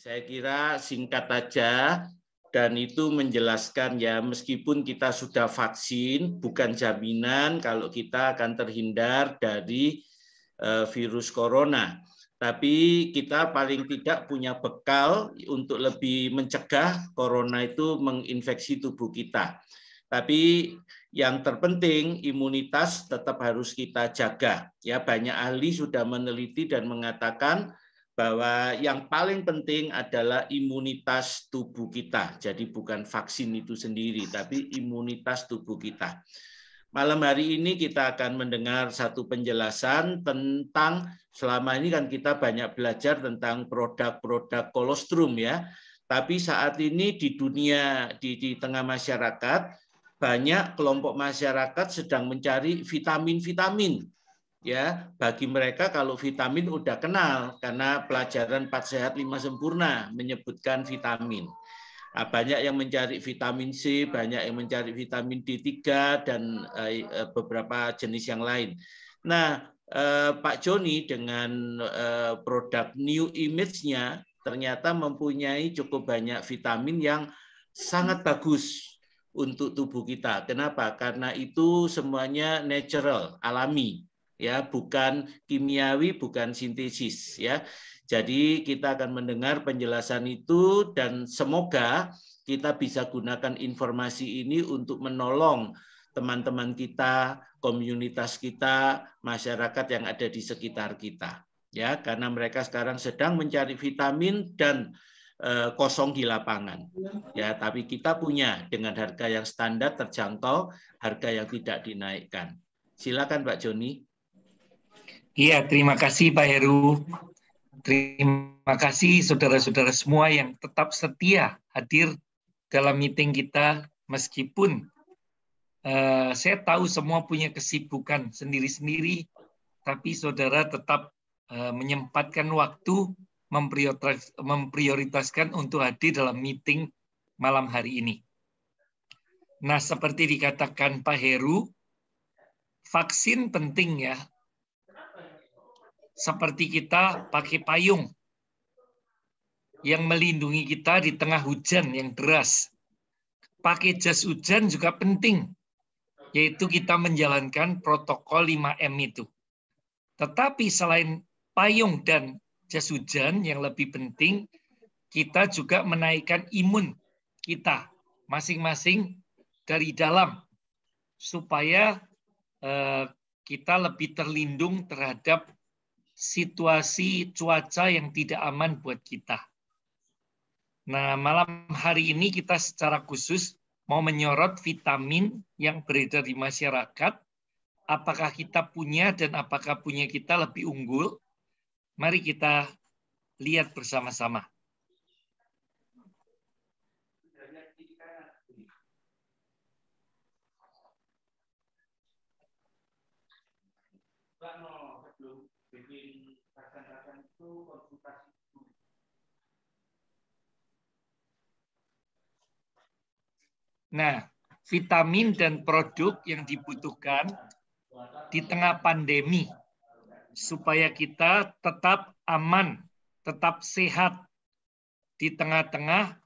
Saya kira singkat aja dan itu menjelaskan ya meskipun kita sudah vaksin bukan jaminan kalau kita akan terhindar dari virus corona. Tapi kita paling tidak punya bekal untuk lebih mencegah corona itu menginfeksi tubuh kita. Tapi yang terpenting imunitas tetap harus kita jaga. Ya, banyak ahli sudah meneliti dan mengatakan bahwa yang paling penting adalah imunitas tubuh kita. Jadi bukan vaksin itu sendiri, tapi imunitas tubuh kita. Malam hari ini kita akan mendengar satu penjelasan tentang selama ini kan kita banyak belajar tentang produk-produk kolostrum ya. Tapi saat ini di dunia, di tengah masyarakat, banyak kelompok masyarakat sedang mencari vitamin-vitamin. Ya, bagi mereka kalau vitamin udah kenal karena pelajaran 4 sehat 5 sempurna menyebutkan vitamin. Banyak yang mencari vitamin C, banyak yang mencari vitamin D3 dan beberapa jenis yang lain. Nah, Pak Joni dengan produk New Image-nya ternyata mempunyai cukup banyak vitamin yang sangat bagus untuk tubuh kita. Kenapa? Karena itu semuanya natural, alami. Ya, bukan kimiawi, bukan sintesis ya. Jadi kita akan mendengar penjelasan itu dan semoga kita bisa gunakan informasi ini untuk menolong teman-teman kita, komunitas kita, masyarakat yang ada di sekitar kita. Ya, karena mereka sekarang sedang mencari vitamin dan kosong di lapangan. Ya, tapi kita punya dengan harga yang standar terjangkau, harga yang tidak dinaikkan. Silakan Pak Joni. Iya, terima kasih Pak Heru. Terima kasih saudara-saudara semua yang tetap setia hadir dalam meeting kita meskipun saya tahu semua punya kesibukan sendiri-sendiri, tapi saudara tetap menyempatkan waktu memprioritaskan untuk hadir dalam meeting malam hari ini. Nah, seperti dikatakan Pak Heru, vaksin penting ya. Seperti kita pakai payung yang melindungi kita di tengah hujan yang deras. Pakai jas hujan juga penting, yaitu kita menjalankan protokol 5M itu. Tetapi selain payung dan jas hujan, yang lebih penting, kita juga menaikkan imun kita masing-masing dari dalam, supaya kita lebih terlindung terhadap situasi cuaca yang tidak aman buat kita. Nah, malam hari ini kita secara khusus mau menyorot vitamin yang beredar di masyarakat. Apakah kita punya dan apakah punya kita lebih unggul? Mari kita lihat bersama-sama. Nah, vitamin dan produk yang dibutuhkan di tengah pandemi supaya kita tetap aman, tetap sehat di tengah-tengah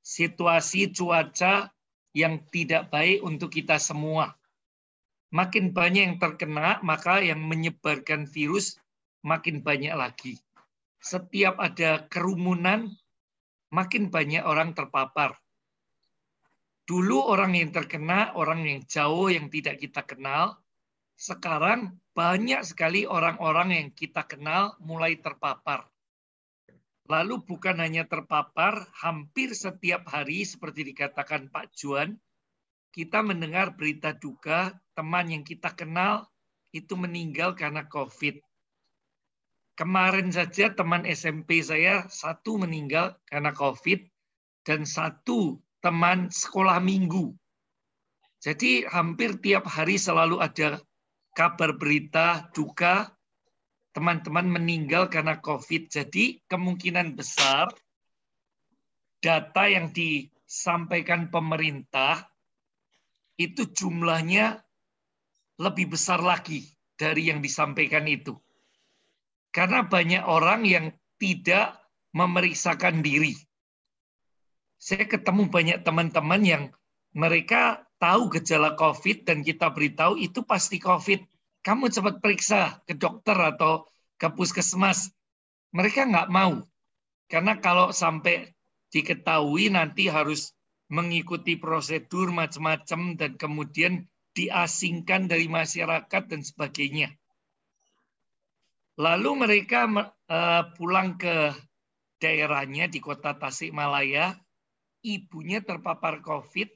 situasi cuaca yang tidak baik untuk kita semua. Makin banyak yang terkena, maka yang menyebarkan virus makin banyak lagi. Setiap ada kerumunan, makin banyak orang terpapar. Dulu orang yang terkena, orang yang jauh, yang tidak kita kenal. Sekarang banyak sekali orang-orang yang kita kenal mulai terpapar. Lalu bukan hanya terpapar, hampir setiap hari seperti dikatakan Pak Juan, kita mendengar berita duka teman yang kita kenal itu meninggal karena COVID. Kemarin saja teman SMP saya satu meninggal karena COVID dan satu teman sekolah minggu. Jadi hampir tiap hari selalu ada kabar berita duka teman-teman meninggal karena COVID. Jadi kemungkinan besar data yang disampaikan pemerintah itu jumlahnya lebih besar lagi dari yang disampaikan itu. Karena banyak orang yang tidak memeriksakan diri. Saya ketemu banyak teman-teman yang mereka tahu gejala COVID dan kita beritahu itu pasti COVID. Kamu cepat periksa ke dokter atau ke puskesmas. Mereka nggak mau. Karena kalau sampai diketahui nanti harus mengikuti prosedur macam-macam dan kemudian diasingkan dari masyarakat dan sebagainya. Lalu mereka pulang ke daerahnya di kota Tasikmalaya, ibunya terpapar COVID,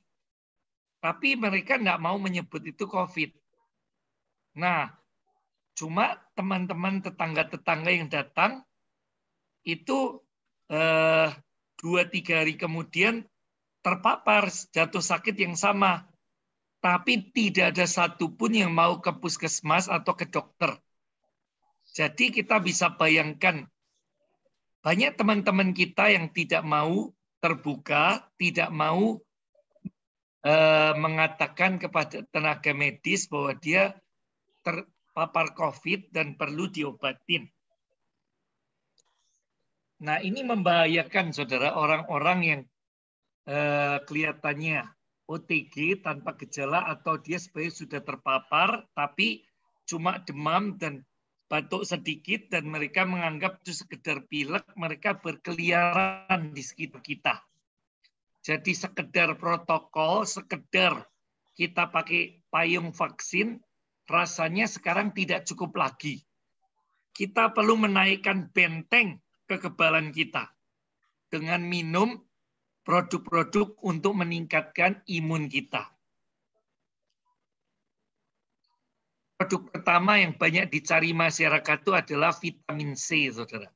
tapi mereka nggak mau menyebut itu COVID. Nah, cuma teman-teman tetangga-tetangga yang datang, itu 2-3 hari kemudian terpapar, jatuh sakit yang sama. Tapi tidak ada satupun yang mau ke puskesmas atau ke dokter. Jadi kita bisa bayangkan, banyak teman-teman kita yang tidak mau terbuka, tidak mau mengatakan kepada tenaga medis bahwa dia terpapar COVID dan perlu diobatin. Nah, ini membahayakan, saudara, orang-orang yang kelihatannya OTG tanpa gejala atau dia sebenarnya sudah terpapar, tapi cuma demam dan batuk sedikit dan mereka menganggap itu sekedar pilek, mereka berkeliaran di sekitar kita. Jadi sekedar protokol, sekedar kita pakai payung vaksin, rasanya sekarang tidak cukup lagi. Kita perlu menaikkan benteng kekebalan kita dengan minum produk-produk untuk meningkatkan imun kita. Produk pertama yang banyak dicari masyarakat itu adalah vitamin C, saudara.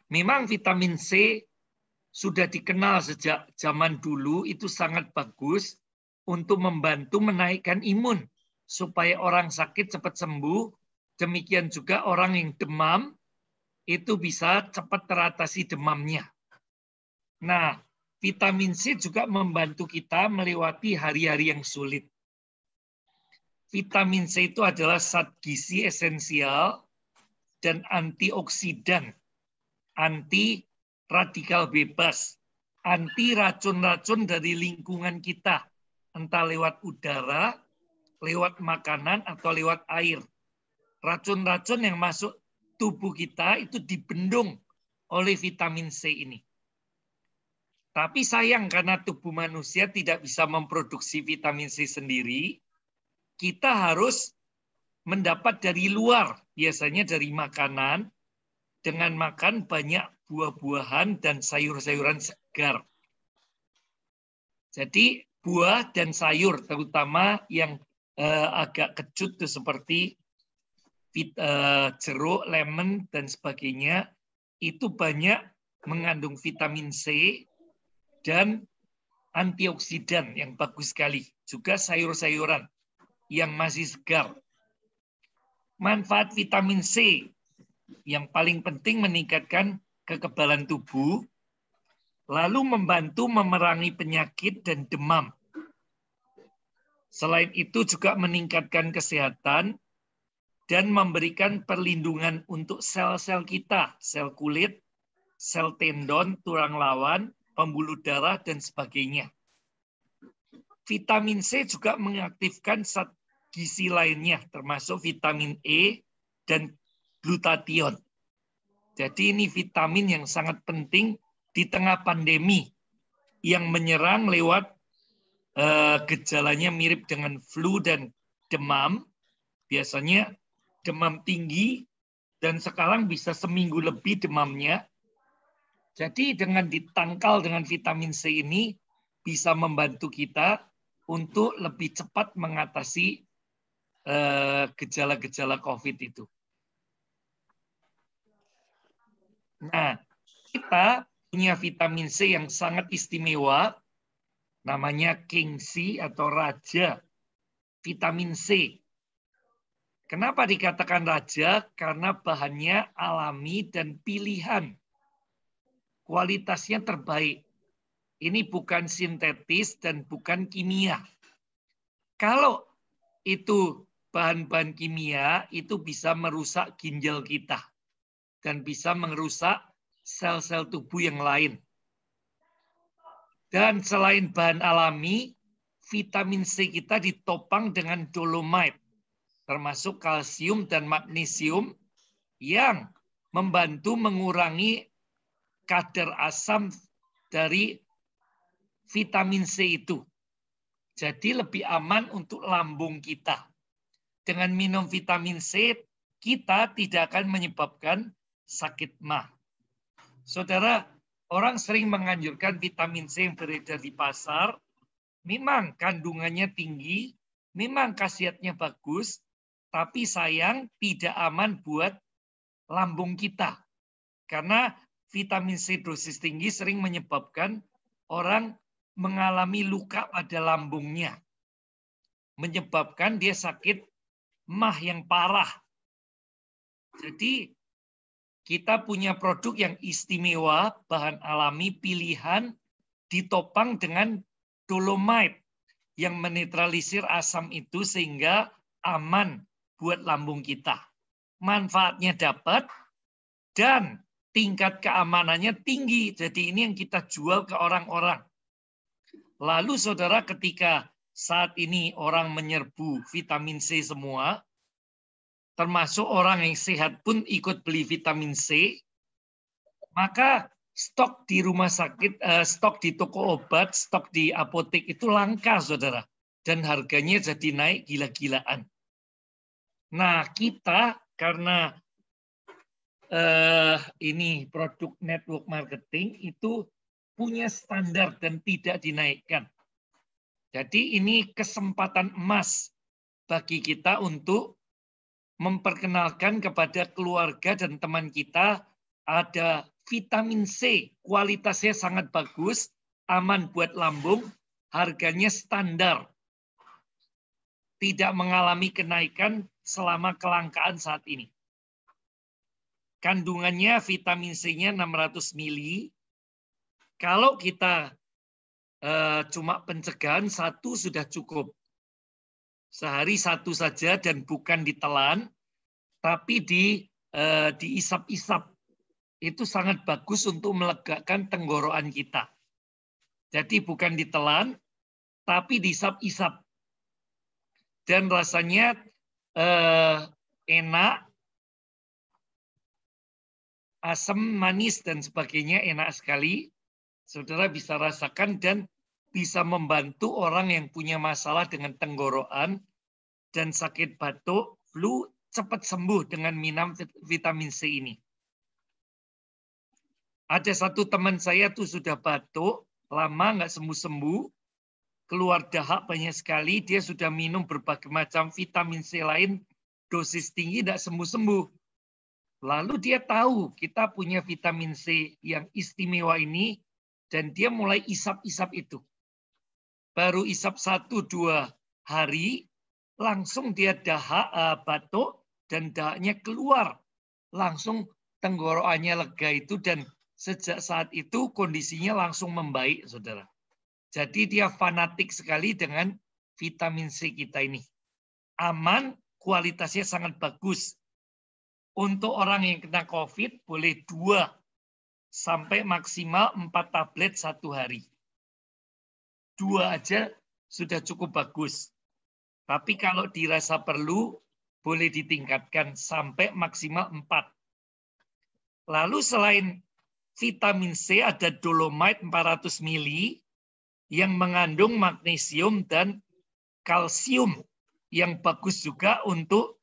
Memang vitamin C sudah dikenal sejak zaman dulu, itu sangat bagus untuk membantu menaikkan imun, supaya orang sakit cepat sembuh, demikian juga orang yang demam, itu bisa cepat teratasi demamnya. Nah, vitamin C juga membantu kita melewati hari-hari yang sulit. Vitamin C itu adalah zat gizi esensial dan antioksidan, anti radikal bebas, anti racun-racun dari lingkungan kita, entah lewat udara, lewat makanan, atau lewat air. Racun-racun yang masuk tubuh kita itu dibendung oleh vitamin C ini. Tapi sayang karena tubuh manusia tidak bisa memproduksi vitamin C sendiri, kita harus mendapat dari luar, biasanya dari makanan, dengan makan banyak buah-buahan dan sayur-sayuran segar. Jadi buah dan sayur, terutama yang agak kecut tuh, seperti jeruk, lemon, dan sebagainya, itu banyak mengandung vitamin C dan antioksidan yang bagus sekali. Juga sayur-sayuran yang masih segar. Manfaat vitamin C yang paling penting meningkatkan kekebalan tubuh, lalu membantu memerangi penyakit dan demam. Selain itu juga meningkatkan kesehatan dan memberikan perlindungan untuk sel-sel kita, sel kulit, sel tendon, tulang lawan, pembuluh darah, dan sebagainya. Vitamin C juga mengaktifkan zat gizi lainnya, termasuk vitamin E dan glutathione. Jadi ini vitamin yang sangat penting di tengah pandemi yang menyerang lewat gejalanya mirip dengan flu dan demam. Biasanya demam tinggi dan sekarang bisa seminggu lebih demamnya. Jadi dengan ditangkal dengan vitamin C ini bisa membantu kita untuk lebih cepat mengatasi gejala-gejala COVID itu. Nah, kita punya vitamin C yang sangat istimewa, namanya King C atau Raja Vitamin C. Kenapa dikatakan raja? Karena bahannya alami dan pilihan. Kualitasnya terbaik. Ini bukan sintetis dan bukan kimia. Kalau itu bahan-bahan kimia, itu bisa merusak ginjal kita dan bisa merusak sel-sel tubuh yang lain. Dan selain bahan alami, vitamin C kita ditopang dengan dolomite, termasuk kalsium dan magnesium yang membantu mengurangi kadar asam dari vitamin C itu. Jadi lebih aman untuk lambung kita. Dengan minum vitamin C, kita tidak akan menyebabkan sakit MAH. Saudara, orang sering menganjurkan vitamin C yang beredar di pasar. Memang kandungannya tinggi, memang khasiatnya bagus, tapi sayang tidak aman buat lambung kita. Karena vitamin C dosis tinggi sering menyebabkan orang mengalami luka pada lambungnya. Menyebabkan dia sakit MAH yang parah. Jadi kita punya produk yang istimewa, bahan alami pilihan ditopang dengan dolomite yang menetralisir asam itu sehingga aman buat lambung kita. Manfaatnya dapat dan tingkat keamanannya tinggi. Jadi ini yang kita jual ke orang-orang. Lalu saudara, ketika saat ini orang menyerbu vitamin C semua, termasuk orang yang sehat pun ikut beli vitamin C, maka stok di rumah sakit, stok di toko obat, stok di apotek itu langka, saudara. Dan harganya jadi naik gila-gilaan. Nah, kita karena ini produk network marketing itu punya standar dan tidak dinaikkan. Jadi ini kesempatan emas bagi kita untuk memperkenalkan kepada keluarga dan teman kita ada vitamin C, kualitasnya sangat bagus, aman buat lambung, harganya standar. Tidak mengalami kenaikan selama kelangkaan saat ini. Kandungannya vitamin C-nya 600 mili. Kalau kita cuma pencegahan, 1 sudah cukup. Sehari 1 saja dan bukan ditelan, tapi diisap-isap. Itu sangat bagus untuk melegakan tenggorokan kita. Jadi bukan ditelan, tapi diisap-isap. Dan rasanya enak, asam, manis, dan sebagainya enak sekali. Saudara bisa rasakan dan bisa membantu orang yang punya masalah dengan tenggorokan dan sakit batuk, flu, cepat sembuh dengan minum vitamin C ini. Ada satu teman saya tuh sudah batuk, lama nggak sembuh-sembuh, keluar dahak banyak sekali, dia sudah minum berbagai macam vitamin C lain, dosis tinggi nggak sembuh-sembuh. Lalu dia tahu kita punya vitamin C yang istimewa ini, dan dia mulai isap-isap itu. Baru isap 1-2 hari, langsung dia dahak, batuk, dan dahaknya keluar. Langsung tenggorokannya lega itu, dan sejak saat itu kondisinya langsung membaik, saudara. Jadi dia fanatik sekali dengan vitamin C kita ini. Aman, kualitasnya sangat bagus. Untuk orang yang kena COVID, boleh 2 sampai maksimal 4 tablet 1 hari. 2 aja sudah cukup bagus. Tapi kalau dirasa perlu, boleh ditingkatkan sampai maksimal 4. Lalu selain vitamin C ada dolomite 400 mili yang mengandung magnesium dan kalsium yang bagus juga untuk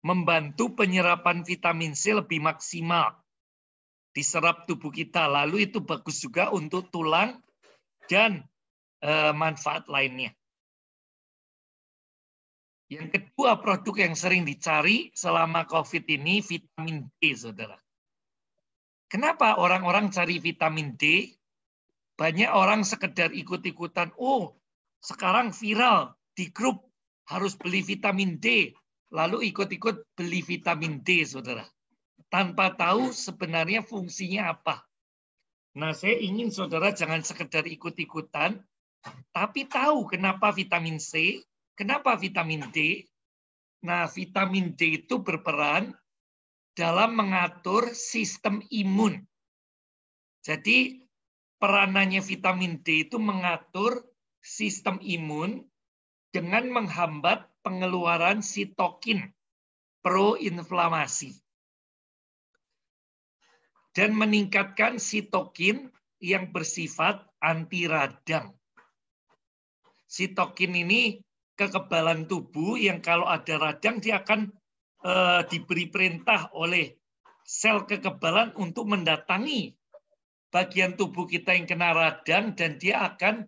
membantu penyerapan vitamin C lebih maksimal diserap tubuh kita. Lalu itu bagus juga untuk tulang dan manfaat lainnya. Yang kedua, produk yang sering dicari selama COVID ini vitamin D, saudara. Kenapa orang-orang cari vitamin D? Banyak orang sekedar ikut-ikutan, oh sekarang viral di grup harus beli vitamin D, lalu ikut-ikut beli vitamin D, saudara. Tanpa tahu sebenarnya fungsinya apa. Nah, saya ingin saudara jangan sekedar ikut-ikutan, tapi tahu kenapa vitamin C, kenapa vitamin D. Nah, vitamin D itu berperan dalam mengatur sistem imun. Jadi peranannya vitamin D itu mengatur sistem imun dengan menghambat pengeluaran sitokin proinflamasi dan meningkatkan sitokin yang bersifat anti radang. Sitokin ini kekebalan tubuh yang kalau ada radang dia akan diberi perintah oleh sel kekebalan untuk mendatangi bagian tubuh kita yang kena radang dan dia akan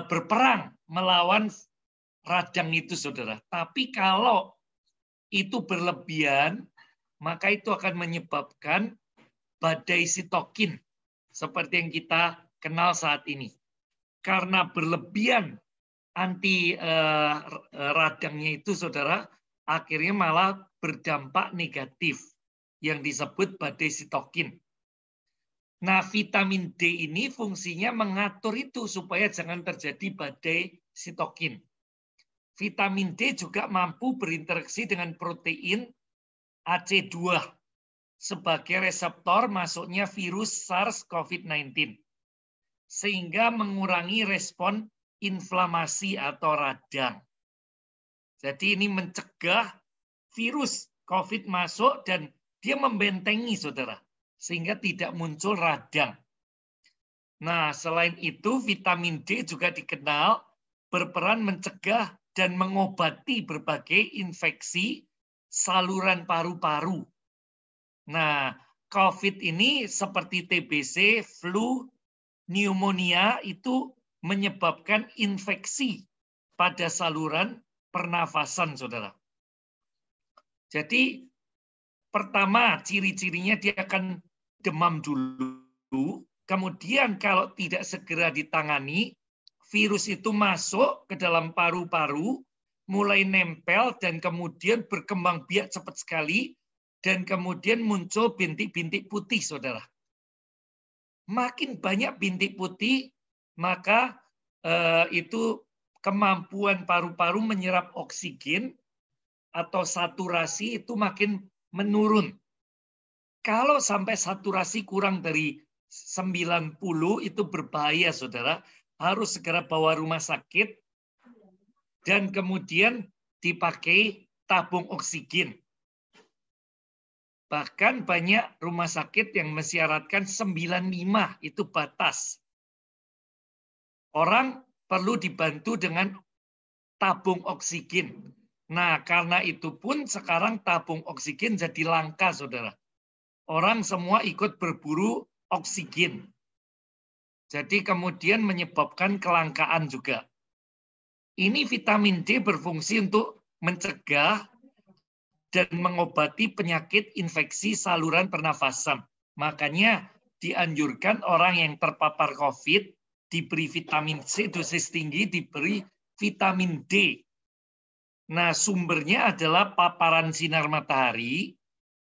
berperang melawan radang itu, saudara. Tapi kalau itu berlebihan, maka itu akan menyebabkan badai sitokin seperti yang kita kenal saat ini. Karena berlebihan anti radangnya itu, saudara, akhirnya malah berdampak negatif yang disebut badai sitokin. Nah, vitamin D ini fungsinya mengatur itu supaya jangan terjadi badai sitokin. Vitamin D juga mampu berinteraksi dengan protein AC2 sebagai reseptor masuknya virus SARS-CoV-19 sehingga mengurangi respon inflamasi atau radang. Jadi ini mencegah virus COVID masuk dan dia membentengi, saudara, sehingga tidak muncul radang. Nah, selain itu vitamin D juga dikenal berperan mencegah dan mengobati berbagai infeksi saluran paru-paru. Nah, COVID ini seperti TBC, flu, pneumonia itu menyebabkan infeksi pada saluran pernafasan, saudara. Jadi, pertama ciri-cirinya dia akan demam dulu, kemudian kalau tidak segera ditangani, virus itu masuk ke dalam paru-paru, mulai nempel dan kemudian berkembang biak cepat sekali, dan kemudian muncul bintik-bintik putih, saudara. Makin banyak bintik putih, maka itu kemampuan paru-paru menyerap oksigen atau saturasi itu makin menurun. Kalau sampai saturasi kurang dari 90 itu berbahaya, saudara. Harus segera bawa rumah sakit dan kemudian dipakai tabung oksigen. Bahkan banyak rumah sakit yang mensyaratkan 95 itu batas. Orang perlu dibantu dengan tabung oksigen. Nah, karena itu pun sekarang tabung oksigen jadi langka, saudara. Orang semua ikut berburu oksigen. Jadi kemudian menyebabkan kelangkaan juga. Ini vitamin D berfungsi untuk mencegah dan mengobati penyakit infeksi saluran pernafasan. Makanya dianjurkan orang yang terpapar COVID diberi vitamin C dosis tinggi, diberi vitamin D. Nah, sumbernya adalah paparan sinar matahari,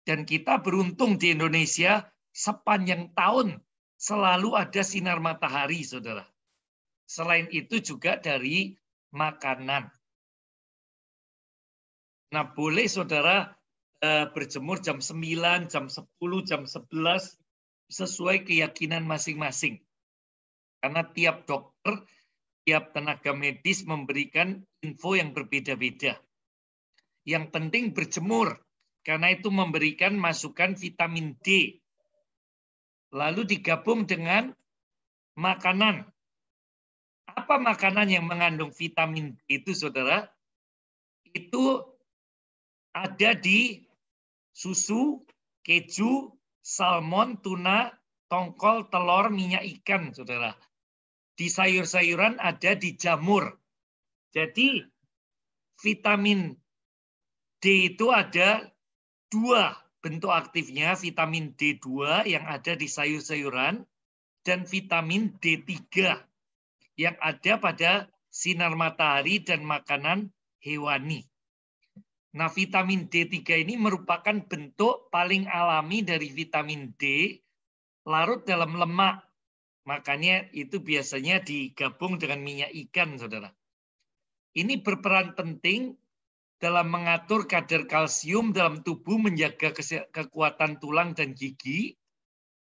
dan kita beruntung di Indonesia sepanjang tahun selalu ada sinar matahari, saudara. Selain itu juga dari makanan. Nah, boleh saudara berjemur jam 9, jam 10, jam 11, sesuai keyakinan masing-masing. Karena tiap dokter, tiap tenaga medis memberikan info yang berbeda-beda. Yang penting berjemur, karena itu memberikan masukan vitamin D. Lalu digabung dengan makanan. Apa makanan yang mengandung vitamin D itu, saudara? Itu ada di susu, keju, salmon, tuna, tongkol, telur, minyak ikan, saudara. Di sayur-sayuran ada di jamur. Jadi vitamin D itu ada dua bentuk aktifnya, vitamin D2 yang ada di sayur-sayuran dan vitamin D3 yang ada pada sinar matahari dan makanan hewani. Nah, vitamin D3 ini merupakan bentuk paling alami dari vitamin D larut dalam lemak. Makanya itu biasanya digabung dengan minyak ikan, saudara. Ini berperan penting dalam mengatur kadar kalsium dalam tubuh, menjaga kekuatan tulang dan gigi,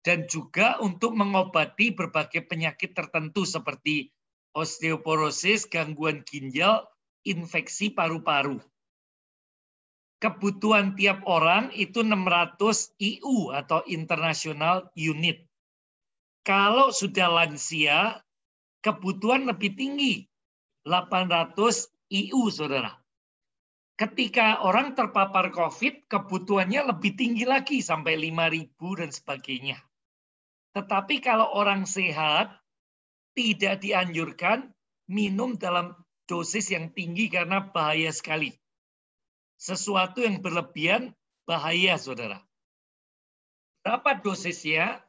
dan juga untuk mengobati berbagai penyakit tertentu seperti osteoporosis, gangguan ginjal, infeksi paru-paru. Kebutuhan tiap orang itu 600 IU atau International Unit. Kalau sudah lansia, kebutuhan lebih tinggi, 800 IU, saudara. Ketika orang terpapar COVID, kebutuhannya lebih tinggi lagi, sampai 5.000 dan sebagainya. Tetapi kalau orang sehat, tidak dianjurkan minum dalam dosis yang tinggi karena bahaya sekali. Sesuatu yang berlebihan bahaya, saudara. Berapa dosisnya?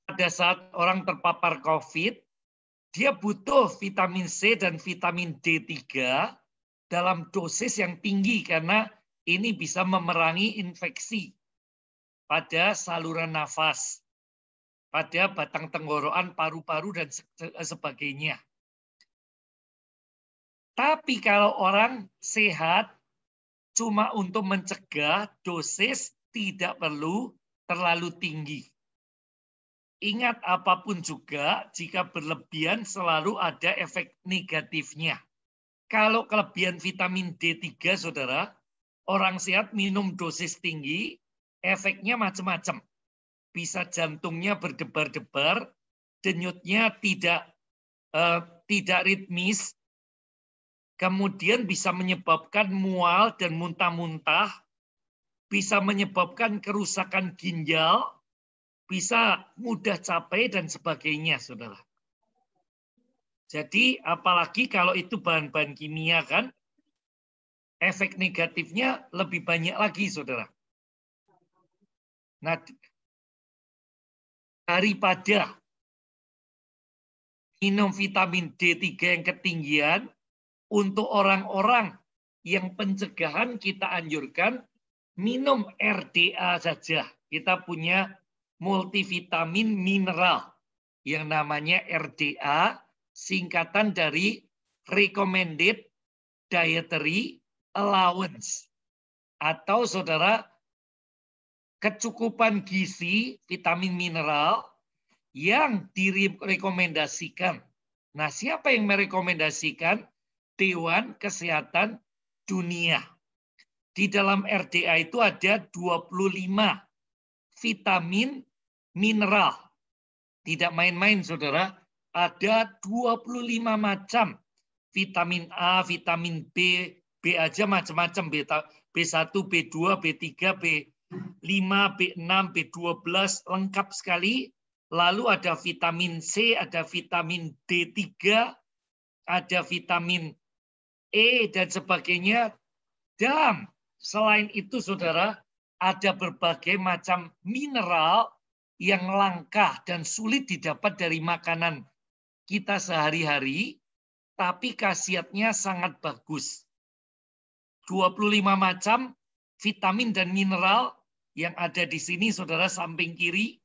Pada saat orang terpapar COVID, dia butuh vitamin C dan vitamin D3 dalam dosis yang tinggi karena ini bisa memerangi infeksi pada saluran nafas, pada batang tenggorokan, paru-paru, dan sebagainya. Tapi kalau orang sehat, cuma untuk mencegah, dosis tidak perlu terlalu tinggi. Ingat, apapun juga, jika berlebihan selalu ada efek negatifnya. Kalau kelebihan vitamin D3, saudara, orang sehat minum dosis tinggi, efeknya macam-macam. Bisa jantungnya berdebar-debar, denyutnya tidak ritmis, kemudian bisa menyebabkan mual dan muntah-muntah, bisa menyebabkan kerusakan ginjal, bisa mudah capek dan sebagainya, saudara. Jadi apalagi kalau itu bahan-bahan kimia kan, efek negatifnya lebih banyak lagi, saudara. Nah, daripada minum vitamin D3 yang ketinggian, untuk orang-orang yang pencegahan kita anjurkan minum RDA saja. Kita punya multivitamin mineral yang namanya RDA, singkatan dari Recommended Dietary Allowance. Atau saudara, kecukupan gizi vitamin mineral yang direkomendasikan. Nah, siapa yang merekomendasikan? Dewan Kesehatan Dunia. Di dalam RDA itu ada 25 vitamin mineral. Tidak main-main, saudara. Ada 25 macam. Vitamin A, vitamin B, B aja macam-macam. B1, B2, B3, B5, B6, B12, lengkap sekali. Lalu ada vitamin C, ada vitamin D3, ada vitamin E, dan sebagainya. Dan selain itu, saudara, ada berbagai macam mineral yang langka dan sulit didapat dari makanan kita sehari-hari, tapi khasiatnya sangat bagus. 25 macam vitamin dan mineral yang ada di sini, saudara, samping kiri,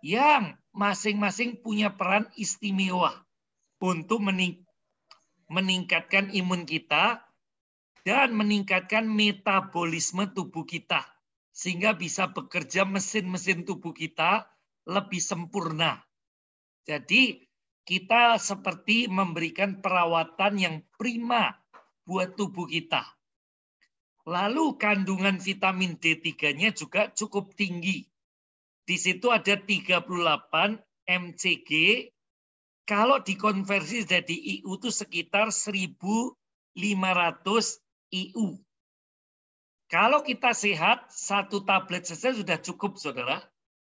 yang masing-masing punya peran istimewa untuk meningkatkan imun kita dan meningkatkan metabolisme tubuh kita, sehingga bisa bekerja mesin-mesin tubuh kita lebih sempurna. Jadi kita seperti memberikan perawatan yang prima buat tubuh kita. Lalu kandungan vitamin D3-nya juga cukup tinggi. Di situ ada 38 mcg. Kalau dikonversi jadi IU itu sekitar 1.500 IU. Kalau kita sehat, 1 tablet saja sudah cukup, saudara.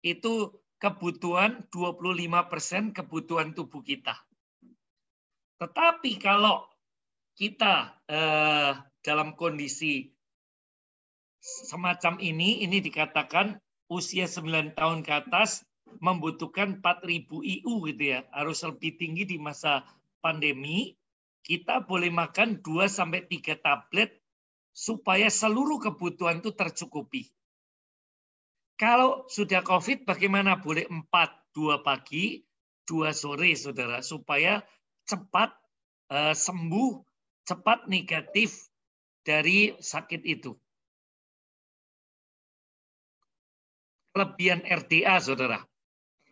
Itu kebutuhan 25% kebutuhan tubuh kita. Tetapi kalau kita dalam kondisi semacam ini dikatakan usia 9 tahun ke atas membutuhkan 4.000 IU gitu ya. Harus lebih tinggi di masa pandemi. Kita boleh makan 2-3 tablet supaya seluruh kebutuhan itu tercukupi. Kalau sudah COVID bagaimana? Boleh 4, 2 pagi, 2 sore, saudara. Supaya cepat sembuh, cepat negatif dari sakit itu. Kelebihan RDA, saudara.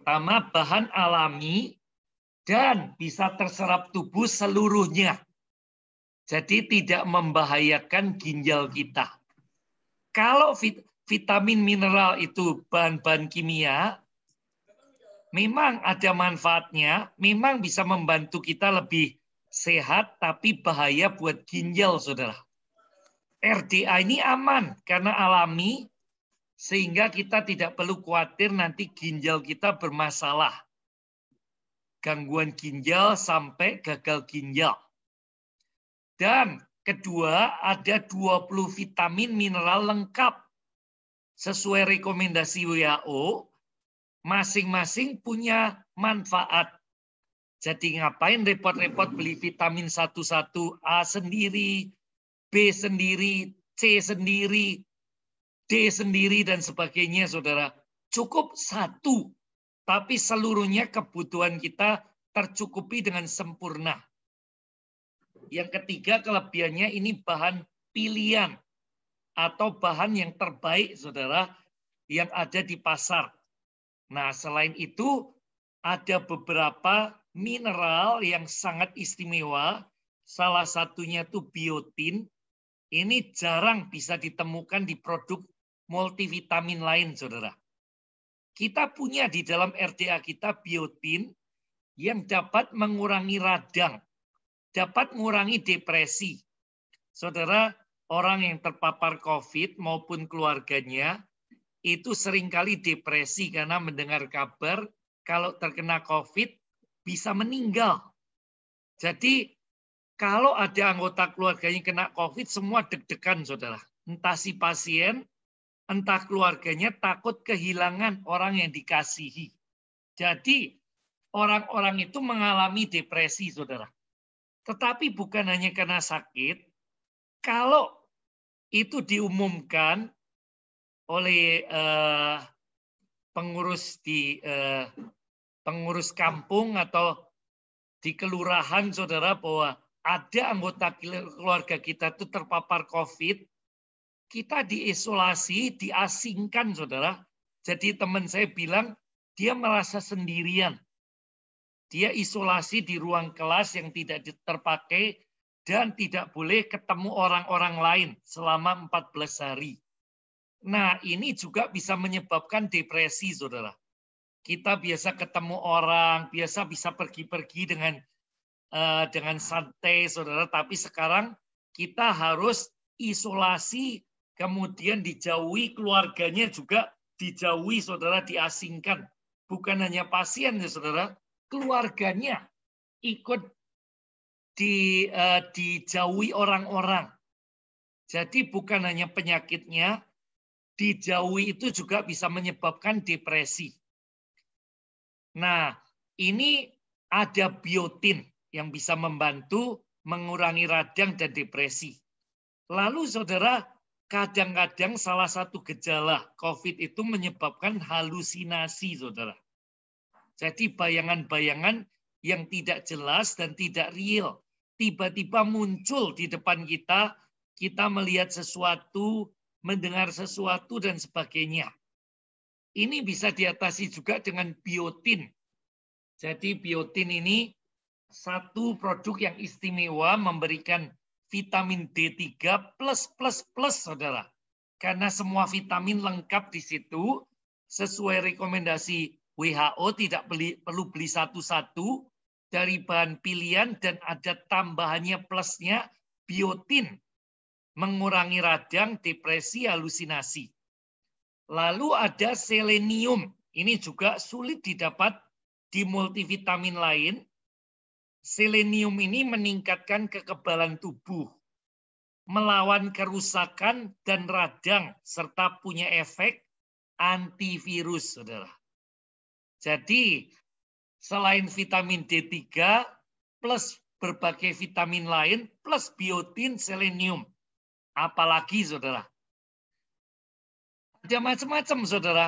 Pertama, bahan alami dan bisa terserap tubuh seluruhnya. Jadi tidak membahayakan ginjal kita. Kalau vitamin mineral itu bahan-bahan kimia, memang ada manfaatnya, memang bisa membantu kita lebih sehat, tapi bahaya buat ginjal, saudara. RDA ini aman karena alami, sehingga kita tidak perlu khawatir nanti ginjal kita bermasalah. Gangguan ginjal sampai gagal ginjal. Dan kedua, ada 20 vitamin mineral lengkap. Sesuai rekomendasi WHO, masing-masing punya manfaat. Jadi ngapain repot-repot beli vitamin satu-satu, A sendiri, B sendiri, C sendiri, D sendiri, dan sebagainya, saudara. Cukup satu, tapi seluruhnya kebutuhan kita tercukupi dengan sempurna. Yang ketiga, kelebihannya ini bahan pilihan atau bahan yang terbaik, saudara, yang ada di pasar. Nah, selain itu, ada beberapa mineral yang sangat istimewa. Salah satunya itu biotin. Ini jarang bisa ditemukan di produk multivitamin lain, saudara. Kita punya di dalam RDA kita biotin yang dapat mengurangi radang, dapat mengurangi depresi. Saudara, orang yang terpapar COVID maupun keluarganya itu seringkali depresi karena mendengar kabar kalau terkena COVID bisa meninggal. Jadi kalau ada anggota keluarganya kena COVID, semua deg-degan, saudara. Entah si pasien, entah keluarganya takut kehilangan orang yang dikasihi. Jadi orang-orang itu mengalami depresi, saudara. Tetapi bukan hanya karena sakit, kalau itu diumumkan oleh pengurus kampung atau di kelurahan, saudara, bahwa ada anggota keluarga kita itu terpapar COVID, kita diisolasi, diasingkan, saudara. Jadi teman saya bilang dia merasa sendirian. Dia isolasi di ruang kelas yang tidak terpakai dan tidak boleh ketemu orang-orang lain selama 14 hari. Nah, ini juga bisa menyebabkan depresi, saudara. Kita biasa ketemu orang, biasa bisa pergi-pergi dengan santai, saudara. Tapi sekarang kita harus isolasi, kemudian dijauhi, keluarganya juga dijauhi, saudara, diasingkan. Bukan hanya pasien, ya, saudara, keluarganya ikut dijauhi orang-orang. Jadi bukan hanya penyakitnya, dijauhi itu juga bisa menyebabkan depresi. Nah, ini ada biotin yang bisa membantu mengurangi radang dan depresi. Lalu, saudara, kadang-kadang salah satu gejala COVID itu menyebabkan halusinasi, saudara. Jadi bayangan-bayangan yang tidak jelas dan tidak real. Tiba-tiba muncul di depan kita, kita melihat sesuatu, mendengar sesuatu, dan sebagainya. Ini bisa diatasi juga dengan biotin. Jadi biotin ini satu produk yang istimewa, memberikan vitamin D3 plus, saudara. Karena semua vitamin lengkap di situ, sesuai rekomendasi WHO, tidak perlu beli satu-satu, dari bahan pilihan, dan ada tambahannya plusnya biotin, mengurangi radang, depresi, halusinasi. Lalu ada selenium, ini juga sulit didapat di multivitamin lain. Selenium ini meningkatkan kekebalan tubuh, melawan kerusakan dan radang, serta punya efek antivirus, saudara. Jadi, selain vitamin D3, plus berbagai vitamin lain, plus biotin, selenium. Apalagi, saudara? Ada macam-macam, saudara.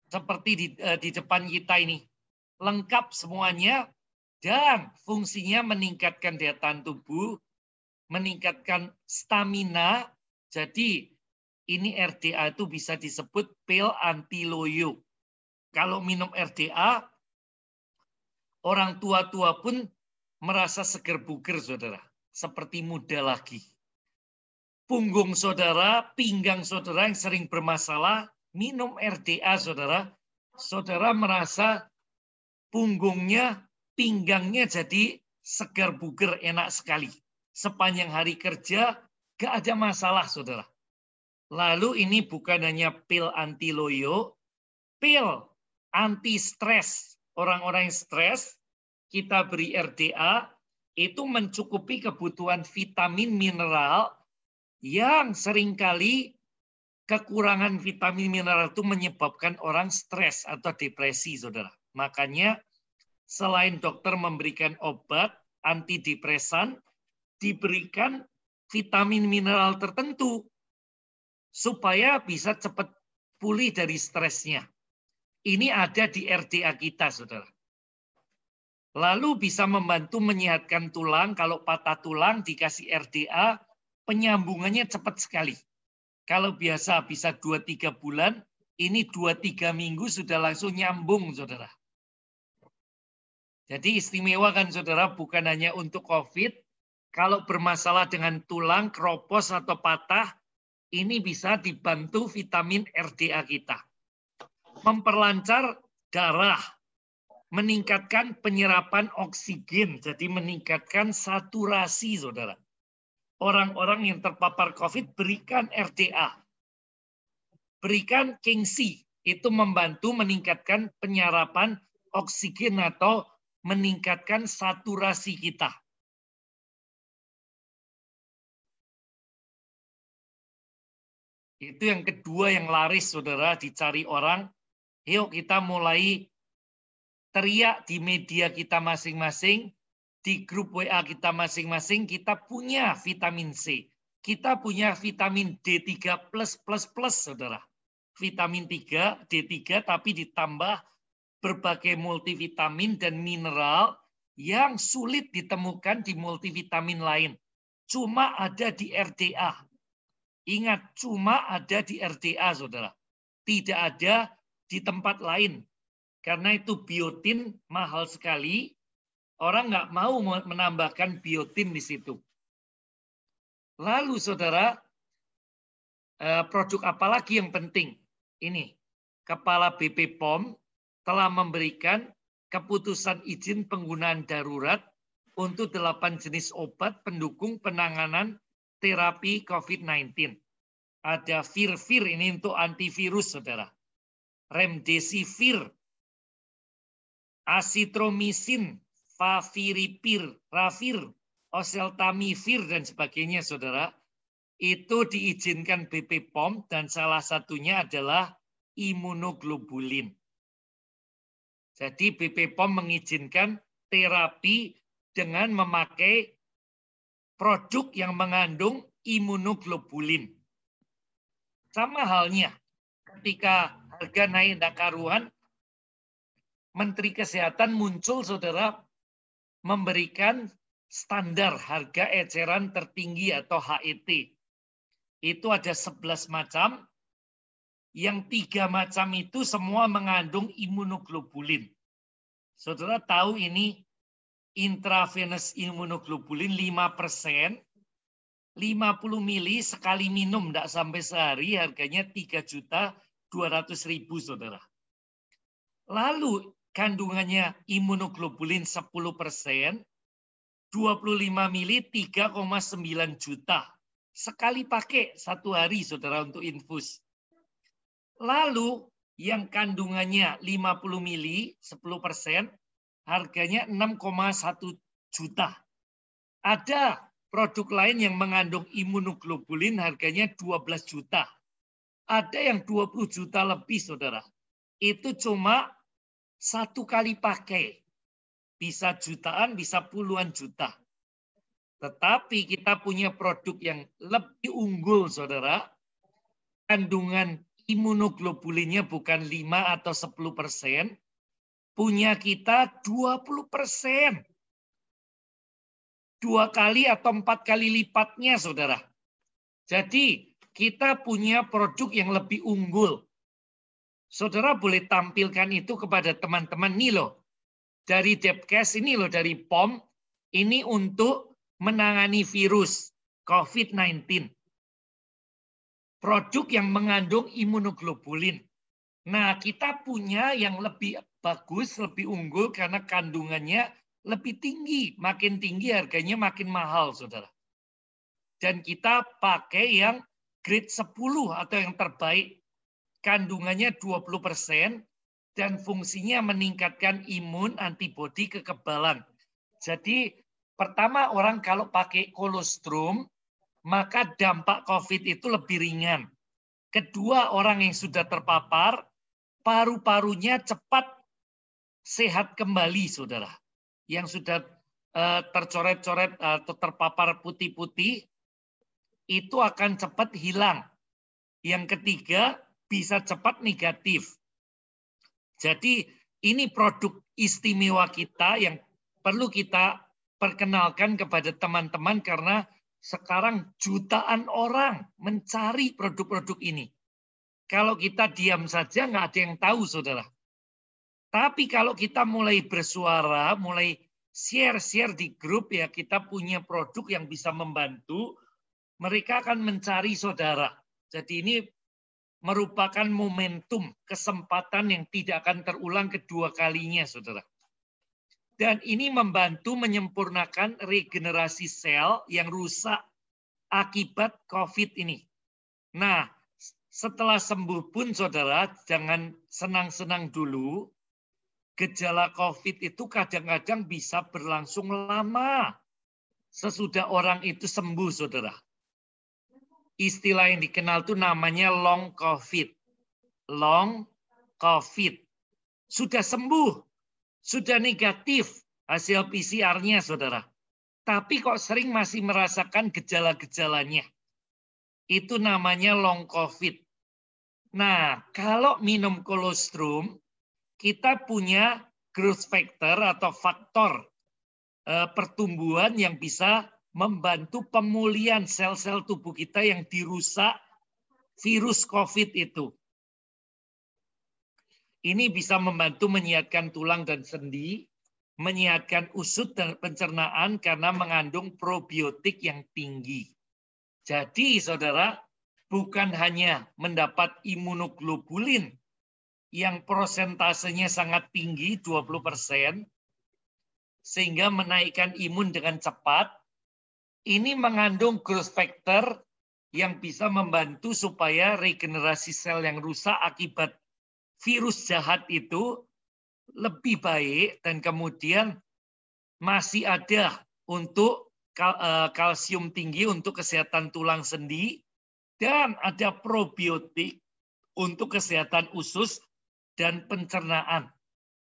Seperti di depan kita ini. Lengkap semuanya, dan fungsinya meningkatkan daya tahan tubuh, meningkatkan stamina. Jadi, ini RDA itu bisa disebut pil anti loyo. Kalau minum RDA, orang tua-tua pun merasa seger buger, saudara. Seperti muda lagi. Punggung saudara, pinggang saudara yang sering bermasalah, minum RDA, saudara. Saudara merasa punggungnya, pinggangnya jadi segar buger, enak sekali. Sepanjang hari kerja, gak ada masalah, saudara. Lalu ini bukan hanya pil anti loyo, pil anti stres. Orang-orang yang stres, kita beri RDA, itu mencukupi kebutuhan vitamin mineral yang seringkali kekurangan vitamin mineral itu menyebabkan orang stres atau depresi, saudara. Makanya selain dokter memberikan obat antidepresan, diberikan vitamin mineral tertentu supaya bisa cepat pulih dari stresnya. Ini ada di RDA kita, saudara. Lalu bisa membantu menyehatkan tulang. Kalau patah tulang dikasih RDA, penyambungannya cepat sekali. Kalau biasa bisa 2-3 bulan, ini 2-3 minggu sudah langsung nyambung, saudara. Jadi istimewa kan, saudara, bukan hanya untuk COVID. Kalau bermasalah dengan tulang, keropos, atau patah, ini bisa dibantu vitamin RDA kita. Memperlancar darah, meningkatkan penyerapan oksigen, jadi meningkatkan saturasi, saudara. Orang-orang yang terpapar COVID berikan RDA. Berikan Kingsi, itu membantu meningkatkan penyerapan oksigen atau meningkatkan saturasi kita. Itu yang kedua yang laris, saudara, dicari orang. Yuk kita mulai teriak di media kita masing-masing, di grup WA kita masing-masing, kita punya vitamin C. Kita punya vitamin D3+++, saudara. Vitamin 3, D3, tapi ditambah berbagai multivitamin dan mineral yang sulit ditemukan di multivitamin lain. Cuma ada di RDA. Ingat, cuma ada di RDA, saudara. Tidak ada di tempat lain. Karena itu biotin mahal sekali. Orang nggak mau menambahkan biotin di situ. Lalu, saudara, produk apa lagi yang penting? Ini, Kepala BP POM telah memberikan keputusan izin penggunaan darurat untuk 8 jenis obat pendukung penanganan terapi COVID-19. Ada Virvir, ini untuk antivirus, saudara. Remdesivir, Asitromisin, Favipiravir, Ravir, Oseltamivir, dan sebagainya, saudara. Itu diizinkan BP POM dan salah satunya adalah imunoglobulin. Jadi BP POM mengizinkan terapi dengan memakai produk yang mengandung imunoglobulin. Sama halnya ketika harga naik tidak karuan, Menteri Kesehatan muncul, saudara, memberikan standar harga eceran tertinggi atau HET. Itu ada 11 macam, yang 3 macam itu semua mengandung imunoglobulin. Saudara tahu ini intravenous imunoglobulin 5%, 50 mili sekali minum, tidak sampai sehari, harganya 3.200.000, saudara. Lalu kandungannya imunoglobulin 10%, 25 mili 3,9 juta. Sekali pakai 1 hari, saudara, untuk infus. Lalu yang kandungannya 50 mili, 10%, harganya 6,1 juta. Ada produk lain yang mengandung imunoglobulin harganya 12 juta. Ada yang 20 juta lebih, saudara. Itu cuma 1 kali pakai. Bisa jutaan, bisa puluhan juta. Tetapi kita punya produk yang lebih unggul, saudara. Kandungan imunoglobulinnya bukan 5 atau 10%. Punya kita 20%. 2 kali atau 4 kali lipatnya, saudara. Jadi kita punya produk yang lebih unggul. Saudara boleh tampilkan itu kepada teman-teman. Nih loh, dari Depkes ini loh, dari POM, ini untuk menangani virus COVID-19. Produk yang mengandung imunoglobulin. Nah, kita punya yang lebih bagus, lebih unggul karena kandungannya lebih tinggi. Makin tinggi harganya makin mahal, saudara. Dan kita pakai yang grade 10 atau yang terbaik. Kandungannya 20% dan fungsinya meningkatkan imun, antibodi, kekebalan. Jadi pertama orang kalau pakai kolostrum, maka dampak COVID itu lebih ringan. Kedua, orang yang sudah terpapar, paru-parunya cepat sehat kembali, saudara. Yang sudah tercoret-coret atau terpapar putih-putih, itu akan cepat hilang. Yang ketiga, bisa cepat negatif. Jadi ini produk istimewa kita yang perlu kita perkenalkan kepada teman-teman karena sekarang jutaan orang mencari produk-produk ini. Kalau kita diam saja nggak ada yang tahu, saudara. Tapi kalau kita mulai bersuara, mulai share-share di grup, ya kita punya produk yang bisa membantu, mereka akan mencari saudara. Jadi ini merupakan momentum, kesempatan yang tidak akan terulang kedua kalinya, saudara. Dan ini membantu menyempurnakan regenerasi sel yang rusak akibat COVID ini. Nah, setelah sembuh pun, saudara, jangan senang-senang dulu. Gejala COVID itu kadang-kadang bisa berlangsung lama sesudah orang itu sembuh, saudara. Istilah yang dikenal itu namanya long COVID. Long COVID. Sudah sembuh, sudah negatif hasil PCR-nya, saudara. Tapi kok sering masih merasakan gejala-gejalanya. Itu namanya long COVID. Nah, kalau minum kolostrum, kita punya growth factor atau faktor pertumbuhan yang bisa membantu pemulihan sel-sel tubuh kita yang dirusak virus COVID itu. Ini bisa membantu menyehatkan tulang dan sendi, menyehatkan usut dan pencernaan karena mengandung probiotik yang tinggi. Jadi, saudara, bukan hanya mendapat imunoglobulin yang prosentasenya sangat tinggi, 20%, sehingga menaikkan imun dengan cepat. Ini mengandung growth factor yang bisa membantu supaya regenerasi sel yang rusak akibat virus jahat itu lebih baik dan kemudian masih ada untuk kalsium tinggi untuk kesehatan tulang sendi dan ada probiotik untuk kesehatan usus dan pencernaan.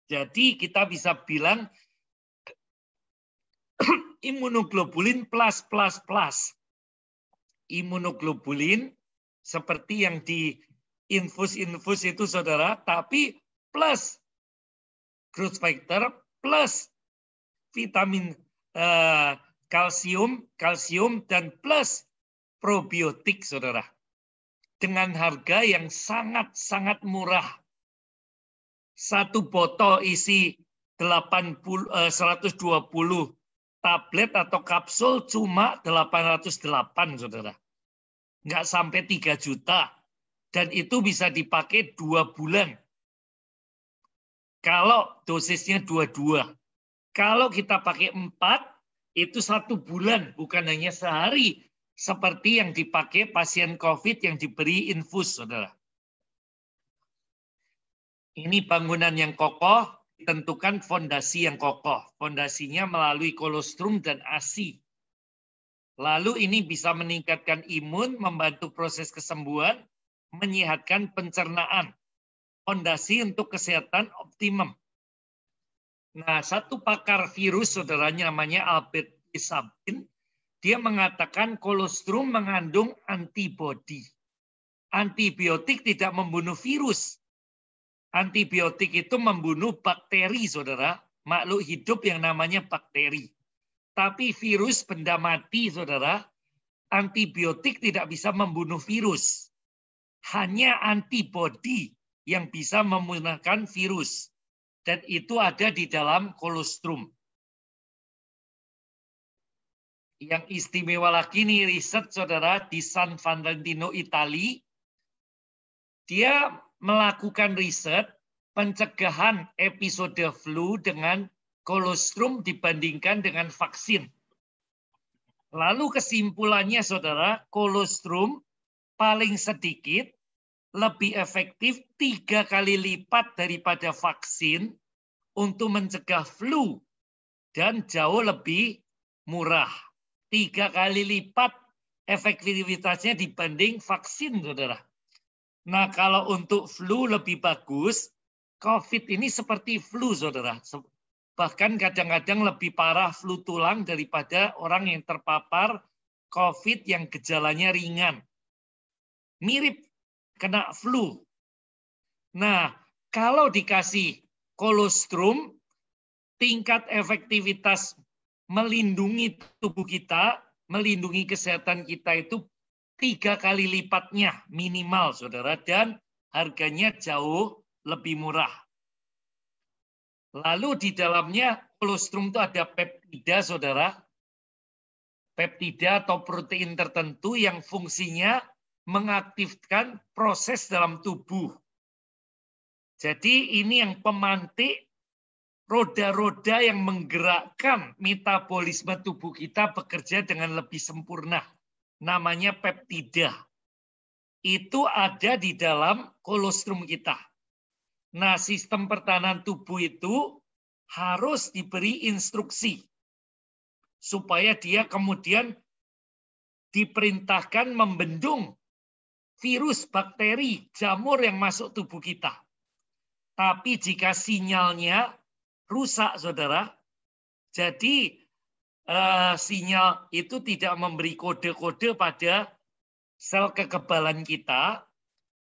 Jadi kita bisa bilang imunoglobulin plus. Imunoglobulin seperti yang di infus itu, saudara, tapi plus growth factor, plus vitamin kalsium, dan plus probiotik, saudara. Dengan harga yang sangat-sangat murah. Satu botol isi 120 tablet atau kapsul cuma 808, saudara. Nggak sampai 3 juta. Dan itu bisa dipakai 2 bulan. Kalau dosisnya 22. Kalau kita pakai 4, itu 1 bulan, bukan hanya sehari. Seperti yang dipakai pasien COVID yang diberi infus, saudara. Ini bangunan yang kokoh, ditentukan fondasi yang kokoh. Fondasinya melalui kolostrum dan ASI. Lalu ini bisa meningkatkan imun, membantu proses kesembuhan, menyehatkan pencernaan. Fondasi untuk kesehatan optimum. Nah, satu pakar virus, saudaranya namanya Albert Sabin, dia mengatakan kolostrum mengandung antibodi. Antibiotik tidak membunuh virus. Antibiotik itu membunuh bakteri, saudara. Makhluk hidup yang namanya bakteri. Tapi virus benda mati, saudara. Antibiotik tidak bisa membunuh virus. Hanya antibodi yang bisa memusnahkan virus. Dan itu ada di dalam kolostrum. Yang istimewa lagi nih riset saudara di San Valentino, Italia. Dia melakukan riset pencegahan episode flu dengan kolostrum dibandingkan dengan vaksin. Lalu kesimpulannya saudara, kolostrum paling sedikit lebih efektif 3 kali lipat daripada vaksin untuk mencegah flu dan jauh lebih murah. 3 kali lipat efektivitasnya dibanding vaksin, saudara. Nah, kalau untuk flu lebih bagus, COVID ini seperti flu, saudara. Bahkan kadang-kadang lebih parah flu tulang daripada orang yang terpapar COVID yang gejalanya ringan. Mirip kena flu. Nah, kalau dikasih kolostrum, tingkat efektivitas melindungi tubuh kita, melindungi kesehatan kita itu 3 kali lipatnya minimal, saudara. Dan harganya jauh lebih murah. Lalu di dalamnya kolostrum itu ada peptida, saudara. Peptida atau protein tertentu yang fungsinya mengaktifkan proses dalam tubuh. Jadi ini yang pemantik roda-roda yang menggerakkan metabolisme tubuh kita bekerja dengan lebih sempurna. Namanya peptida. Itu ada di dalam kolostrum kita. Nah, sistem pertahanan tubuh itu harus diberi instruksi supaya dia kemudian diperintahkan membendung virus, bakteri, jamur yang masuk tubuh kita. Tapi jika sinyalnya rusak, saudara, jadi sinyal itu tidak memberi kode-kode pada sel kekebalan kita,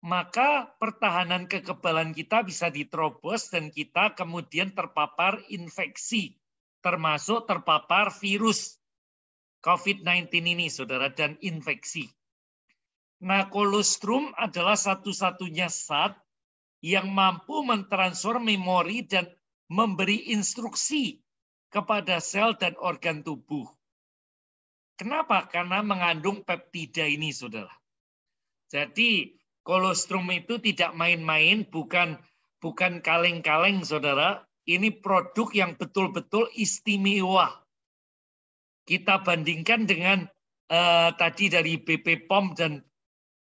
maka pertahanan kekebalan kita bisa diterobos dan kita kemudian terpapar infeksi, termasuk terpapar virus COVID-19 ini, saudara, dan infeksi. Nah, kolostrum adalah satu-satunya zat yang mampu mentransfer memori dan memberi instruksi kepada sel dan organ tubuh. Kenapa? Karena mengandung peptida ini, saudara. Jadi, kolostrum itu tidak main-main, bukan kaleng-kaleng, saudara. Ini produk yang betul-betul istimewa. Kita bandingkan dengan tadi dari BP POM dan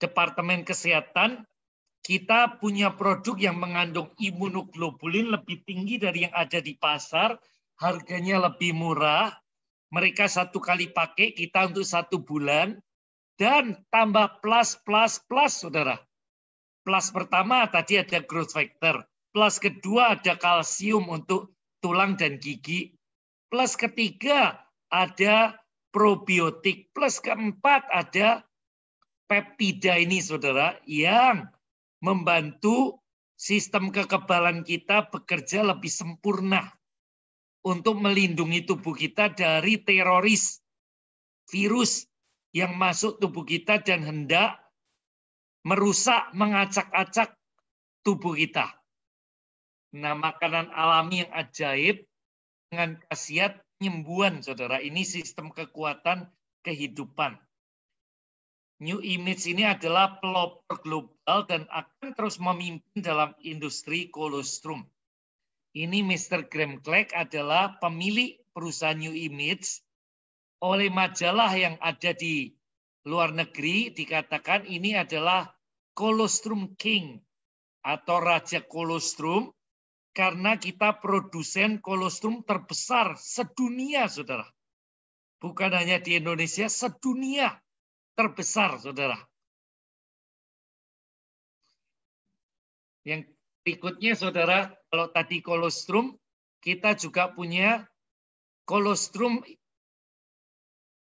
Departemen Kesehatan, kita punya produk yang mengandung imunoglobulin lebih tinggi dari yang ada di pasar, harganya lebih murah, mereka 1 kali pakai, kita untuk 1 bulan, dan tambah plus, saudara. Plus pertama tadi ada growth factor, plus kedua ada kalsium untuk tulang dan gigi, plus ketiga ada probiotik, plus keempat ada peptida ini, saudara, yang membantu sistem kekebalan kita bekerja lebih sempurna untuk melindungi tubuh kita dari teroris virus yang masuk tubuh kita dan hendak merusak, mengacak-acak tubuh kita. Nah, makanan alami yang ajaib dengan khasiat penyembuhan, saudara. Ini sistem kekuatan kehidupan. New Image ini adalah pelopor global dan akan terus memimpin dalam industri kolostrum. Ini Mr. Graham Clegg adalah pemilik perusahaan New Image. Oleh majalah yang ada di luar negeri dikatakan ini adalah kolostrum king atau raja kolostrum karena kita produsen kolostrum terbesar sedunia, saudara. Bukan hanya di Indonesia, sedunia. Terbesar, saudara. Yang berikutnya, saudara, kalau tadi kolostrum, kita juga punya kolostrum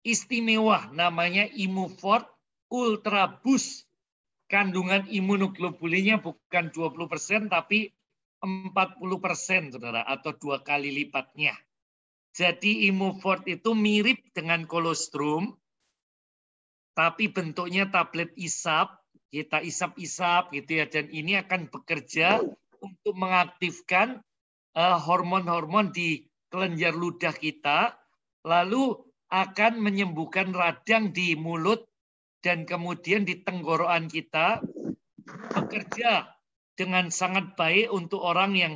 istimewa, namanya Immufort Ultra Boost. Kandungan imunoglobulinnya bukan 20%, tapi 40%, saudara, atau 2 kali lipatnya. Jadi Immufort itu mirip dengan kolostrum, tapi bentuknya tablet isap, kita isap-isap gitu ya, dan ini akan bekerja untuk mengaktifkan hormon-hormon di kelenjar ludah kita, lalu akan menyembuhkan radang di mulut dan kemudian di tenggorokan kita, bekerja dengan sangat baik untuk orang yang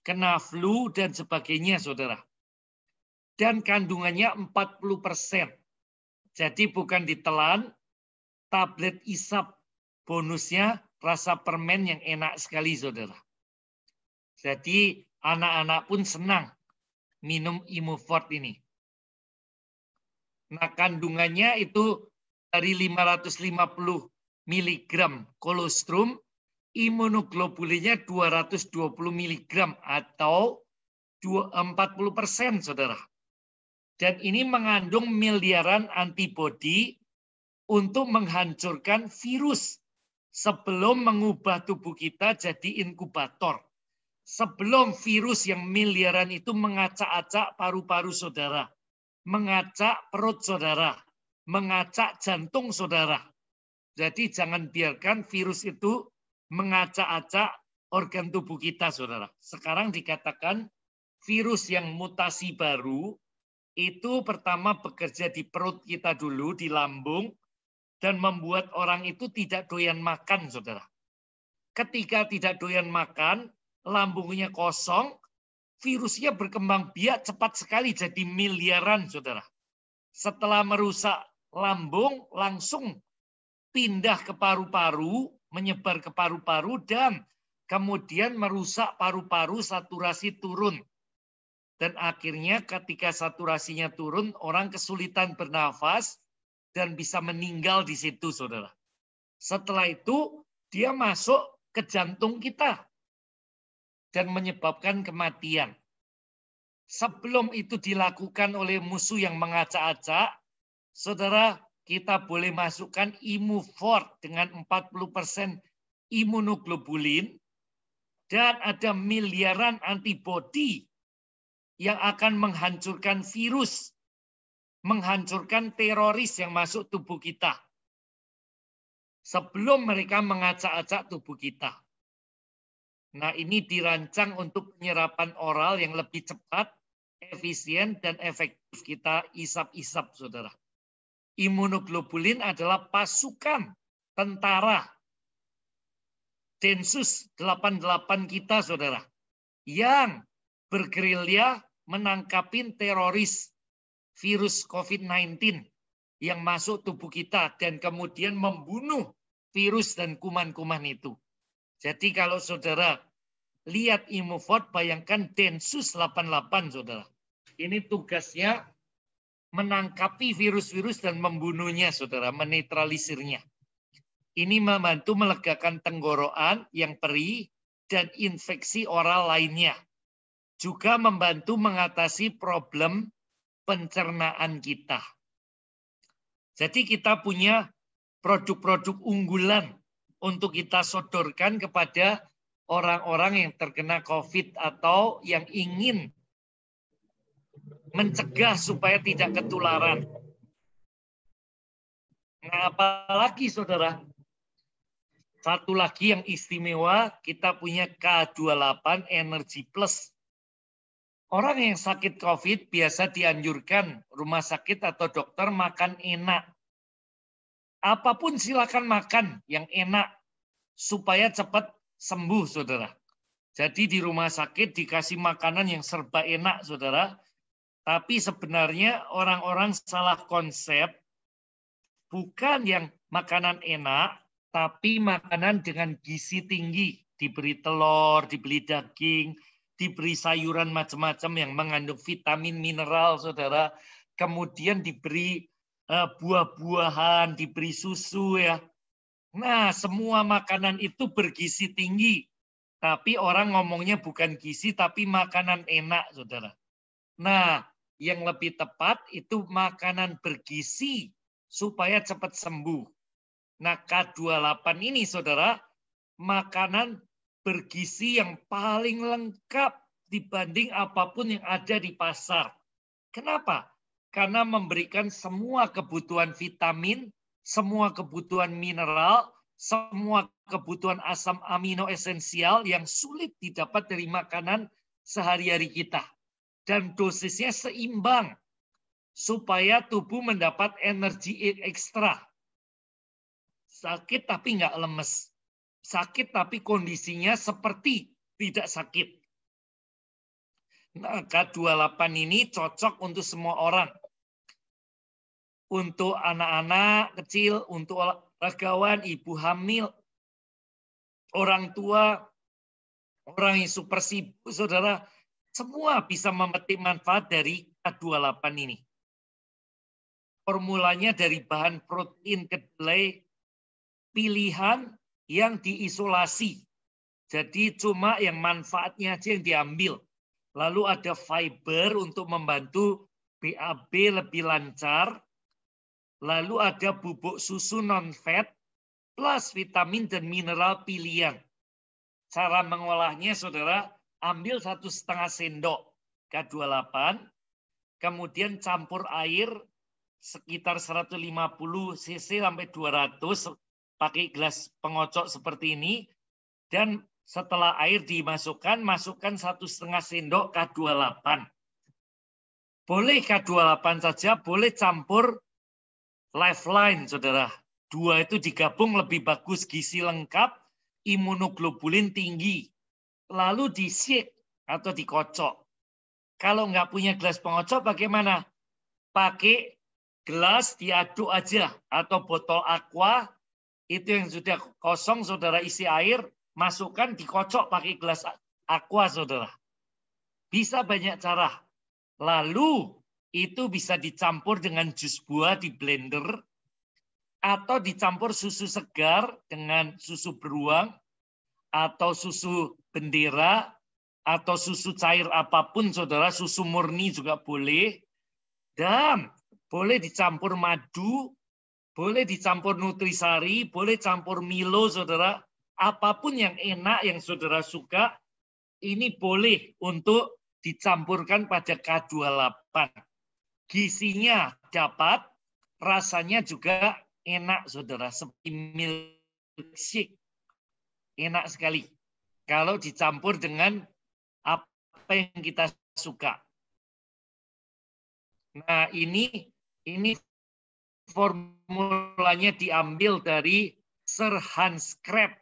kena flu dan sebagainya, saudara. Dan kandungannya 40%. Jadi bukan ditelan, tablet isap. Bonusnya rasa permen yang enak sekali, saudara. Jadi anak-anak pun senang minum Imufort ini. Nah, kandungannya itu dari 550 mg kolostrum, imunoglobulinnya 220 mg atau 40%, saudara. Dan ini mengandung miliaran antibodi untuk menghancurkan virus sebelum mengubah tubuh kita jadi inkubator. Sebelum virus yang miliaran itu mengacak-acak paru-paru saudara, mengacak perut saudara, mengacak jantung saudara. Jadi jangan biarkan virus itu mengacak-acak organ tubuh kita, saudara. Sekarang dikatakan virus yang mutasi baru itu pertama bekerja di perut kita dulu, di lambung, dan membuat orang itu tidak doyan makan, saudara. Ketika tidak doyan makan, lambungnya kosong, virusnya berkembang biak cepat sekali jadi miliaran, saudara. Setelah merusak lambung, langsung pindah ke paru-paru, menyebar ke paru-paru, dan kemudian merusak paru-paru, saturasi turun. Dan akhirnya ketika saturasinya turun, orang kesulitan bernafas dan bisa meninggal di situ, saudara. Setelah itu, dia masuk ke jantung kita dan menyebabkan kematian. Sebelum itu dilakukan oleh musuh yang mengacak-acak, saudara, kita boleh masukkan Imufort dengan 40% imunoglobulin dan ada miliaran antibodi yang akan menghancurkan virus, menghancurkan teroris yang masuk tubuh kita sebelum mereka mengacak-acak tubuh kita. Nah, ini dirancang untuk penyerapan oral yang lebih cepat, efisien, dan efektif. Kita isap-isap, saudara. Imunoglobulin adalah pasukan tentara Densus 88 kita, saudara, yang bergerilya menangkapin teroris virus COVID-19 yang masuk tubuh kita dan kemudian membunuh virus dan kuman-kuman itu. Jadi kalau saudara lihat Imufort, bayangkan Densus 88, saudara. Ini tugasnya menangkapi virus-virus dan membunuhnya, saudara, menetralisirnya. Ini membantu melegakan tenggorokan yang perih dan infeksi oral lainnya. Juga membantu mengatasi problem pencernaan kita. Jadi kita punya produk-produk unggulan untuk kita sodorkan kepada orang-orang yang terkena COVID atau yang ingin mencegah supaya tidak ketularan. Nah, apalagi saudara, satu lagi yang istimewa, kita punya K28 Energy Plus. Orang yang sakit COVID biasa dianjurkan rumah sakit atau dokter makan enak. Apapun silakan makan yang enak supaya cepat sembuh, saudara. Jadi di rumah sakit dikasih makanan yang serba enak, saudara. Tapi sebenarnya orang-orang salah konsep, bukan yang makanan enak, tapi makanan dengan gizi tinggi. Diberi telur, diberi daging, diberi sayuran macam-macam yang mengandung vitamin, mineral, saudara. Kemudian diberi buah-buahan, diberi susu, ya. Nah, semua makanan itu bergizi tinggi. Tapi orang ngomongnya bukan gizi, tapi makanan enak, saudara. Nah, yang lebih tepat itu makanan bergizi supaya cepat sembuh. Nah, K28 ini, saudara, makanan bergizi yang paling lengkap dibanding apapun yang ada di pasar. Kenapa? Karena memberikan semua kebutuhan vitamin, semua kebutuhan mineral, semua kebutuhan asam amino esensial yang sulit didapat dari makanan sehari-hari kita. Dan dosisnya seimbang supaya tubuh mendapat energi ekstra. Sakit tapi nggak lemes. Sakit tapi kondisinya seperti tidak sakit. Nah, K28 ini cocok untuk semua orang. Untuk anak-anak kecil, untuk olahragawan, ibu hamil, orang tua, orang yang super sibuk, saudara, semua bisa memetik manfaat dari K28 ini. Formulanya dari bahan protein kedelai pilihan yang diisolasi. Jadi cuma yang manfaatnya aja yang diambil. Lalu ada fiber untuk membantu BAB lebih lancar. Lalu ada bubuk susu non-fat plus vitamin dan mineral pilihan. Cara mengolahnya, saudara, ambil 1,5 sendok K28, kemudian campur air sekitar 150 cc sampai 200, pakai gelas pengocok seperti ini, dan setelah air dimasukkan, masukkan 1,5 sendok K28. Boleh K28 saja, boleh campur Lifeline, saudara. 2 itu digabung lebih bagus, gizi lengkap, imunoglobulin tinggi. Lalu di-shake atau dikocok. Kalau nggak punya gelas pengocok, bagaimana? Pakai gelas diaduk aja, atau botol aqua, itu yang sudah kosong, saudara isi air, masukkan, dikocok pakai gelas aqua, saudara. Bisa banyak cara. Lalu itu bisa dicampur dengan jus buah di blender, atau dicampur susu segar dengan susu beruang, atau susu bendera, atau susu cair apapun, saudara, susu murni juga boleh. Dan boleh dicampur madu, boleh dicampur nutrisari, boleh campur Milo, saudara. Apapun yang enak, yang saudara suka, ini boleh untuk dicampurkan pada K28. Gizinya dapat, rasanya juga enak, saudara. Seperti milkshake. Enak sekali. Kalau dicampur dengan apa yang kita suka. Nah, ini formulanya diambil dari Sir Hans Krebs,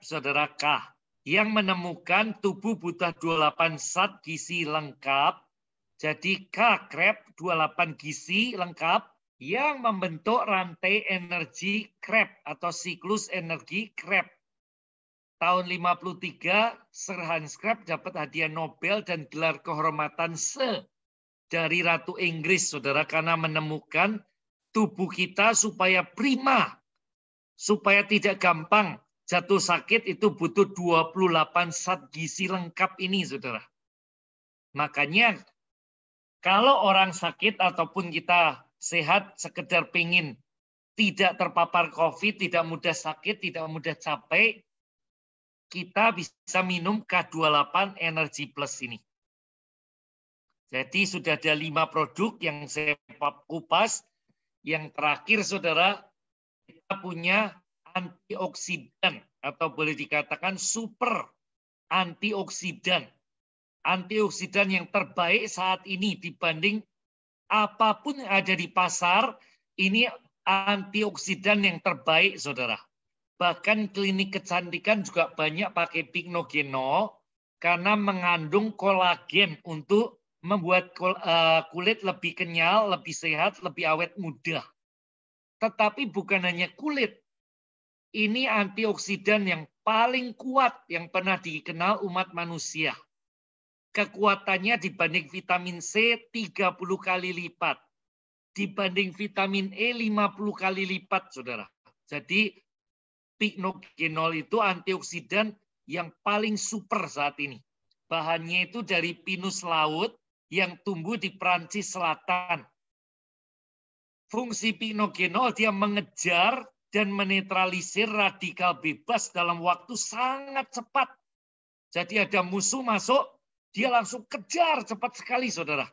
saudara K, yang menemukan tubuh butuh 28 zat gizi lengkap. Jadi K, Krebs, 28 gizi lengkap yang membentuk rantai energi Krebs atau siklus energi Krebs. Tahun 53, Sir Hans Krebs dapat hadiah Nobel dan gelar kehormatan dari Ratu Inggris, saudara, karena menemukan tubuh kita supaya prima, supaya tidak gampang jatuh sakit, itu butuh 28 zat gizi lengkap ini, saudara. Makanya kalau orang sakit ataupun kita sehat, sekedar pengen tidak terpapar COVID, tidak mudah sakit, tidak mudah capek, kita bisa minum K28 Energy Plus ini. Jadi sudah ada 5 produk yang saya kupas. Yang terakhir, saudara, kita punya antioksidan atau boleh dikatakan super antioksidan. Antioksidan yang terbaik saat ini dibanding apapun yang ada di pasar, ini antioksidan yang terbaik, saudara. Bahkan klinik kecantikan juga banyak pakai Pycnogenol karena mengandung kolagen untuk membuat kulit lebih kenyal, lebih sehat, lebih awet muda. Tetapi bukan hanya kulit. Ini antioksidan yang paling kuat yang pernah dikenal umat manusia. Kekuatannya dibanding vitamin C 30 kali lipat. Dibanding vitamin E 50 kali lipat, saudara. Jadi Pycnogenol itu antioksidan yang paling super saat ini. Bahannya itu dari pinus laut yang tumbuh di Prancis Selatan. Fungsi Pycnogenol, dia mengejar dan menetralisir radikal bebas dalam waktu sangat cepat. Jadi ada musuh masuk, dia langsung kejar cepat sekali, saudara.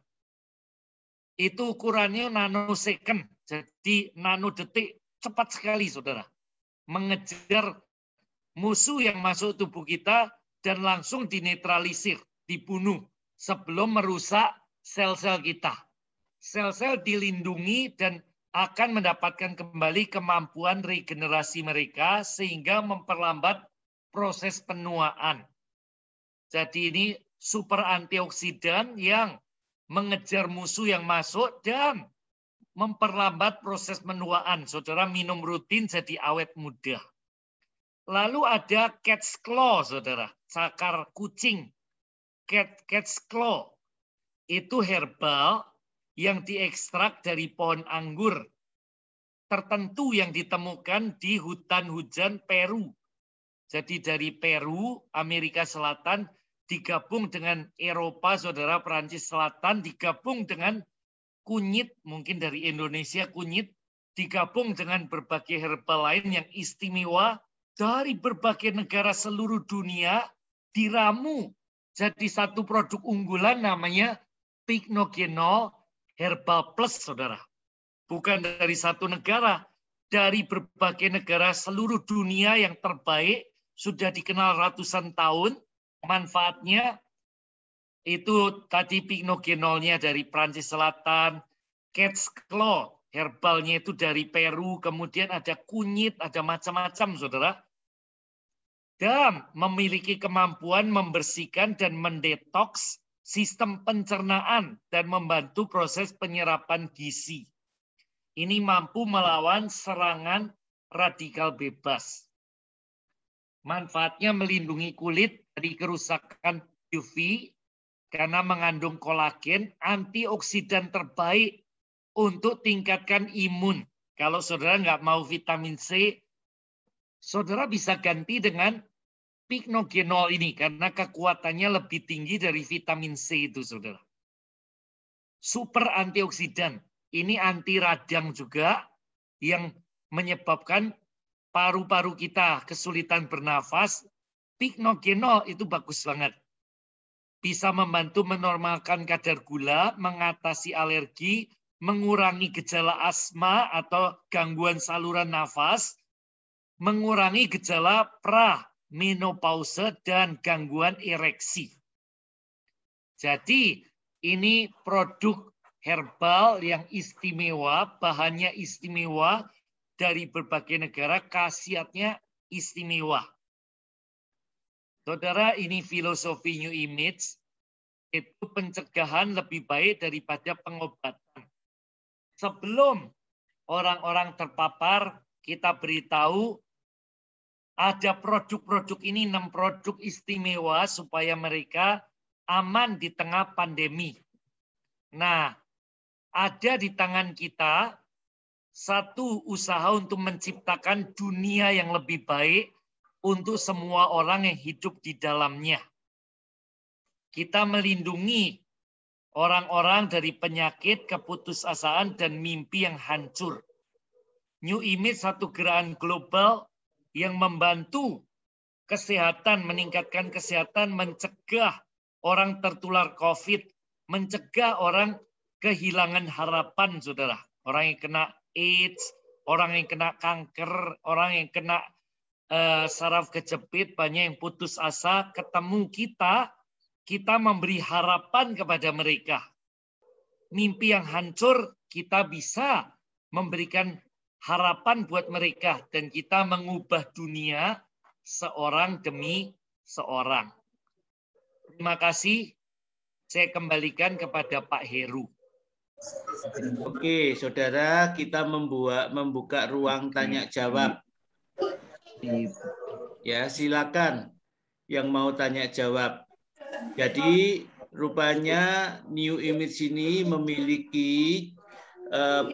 Itu ukurannya nanosecond, jadi nanodetik, cepat sekali, saudara. mengejar musuh yang masuk tubuh kita dan langsung dinetralisir, dibunuh sebelum merusak sel-sel kita. Sel-sel dilindungi dan akan mendapatkan kembali kemampuan regenerasi mereka sehingga memperlambat proses penuaan. Jadi ini super antioksidan yang mengejar musuh yang masuk dan memperlambat proses penuaan. Saudara minum rutin jadi awet muda. Lalu ada cat's claw, saudara, cakar kucing. Cat's claw itu herbal yang diekstrak dari pohon anggur tertentu yang ditemukan di hutan hujan Peru. Jadi dari Peru, Amerika Selatan, digabung dengan Eropa, saudara, Perancis Selatan, digabung dengan kunyit, mungkin dari Indonesia kunyit, digabung dengan berbagai herbal lain yang istimewa dari berbagai negara seluruh dunia, diramu jadi satu produk unggulan namanya Pycnogenol Herbal Plus, saudara. Bukan dari satu negara, dari berbagai negara seluruh dunia yang terbaik, sudah dikenal ratusan tahun, manfaatnya itu tadi Pycnogenolnya dari Prancis Selatan, Cat's Claw, herbalnya itu dari Peru, kemudian ada kunyit, ada macam-macam, saudara. Dan memiliki kemampuan membersihkan dan mendetoks sistem pencernaan dan membantu proses penyerapan gizi. Ini mampu melawan serangan radikal bebas. Manfaatnya melindungi kulit dari kerusakan UV karena mengandung kolagen, antioksidan terbaik untuk tingkatkan imun. Kalau saudara nggak mau vitamin C, saudara bisa ganti dengan Pycnogenol ini karena kekuatannya lebih tinggi dari vitamin C itu, saudara. Super antioksidan. Ini anti radang juga yang menyebabkan paru-paru kita kesulitan bernafas. Pycnogenol itu bagus banget. Bisa membantu menormalkan kadar gula, mengatasi alergi, mengurangi gejala asma atau gangguan saluran nafas, mengurangi gejala menopause dan gangguan ereksi. Jadi ini produk herbal yang istimewa, bahannya istimewa dari berbagai negara, khasiatnya istimewa. Saudara, ini filosofi New Image, itu pencegahan lebih baik daripada pengobatan. Sebelum orang-orang terpapar, kita beritahu ada produk-produk ini, 6 produk istimewa supaya mereka aman di tengah pandemi. Nah, ada di tangan kita satu usaha untuk menciptakan dunia yang lebih baik untuk semua orang yang hidup di dalamnya. Kita melindungi orang-orang dari penyakit, keputusasaan, dan mimpi yang hancur. New Image satu gerakan global yang membantu kesehatan, meningkatkan kesehatan, mencegah orang tertular COVID, mencegah orang kehilangan harapan, saudara. Orang yang kena AIDS, orang yang kena kanker, orang yang kena saraf kejepit, banyak yang putus asa, ketemu kita memberi harapan kepada mereka. Mimpi yang hancur, kita bisa memberikan harapan buat mereka dan kita mengubah dunia seorang demi seorang. Terima kasih. Saya kembalikan kepada Pak Heru. Oke, saudara, kita membuka ruang tanya jawab. Ya, silakan yang mau tanya jawab. Jadi rupanya New Image ini memiliki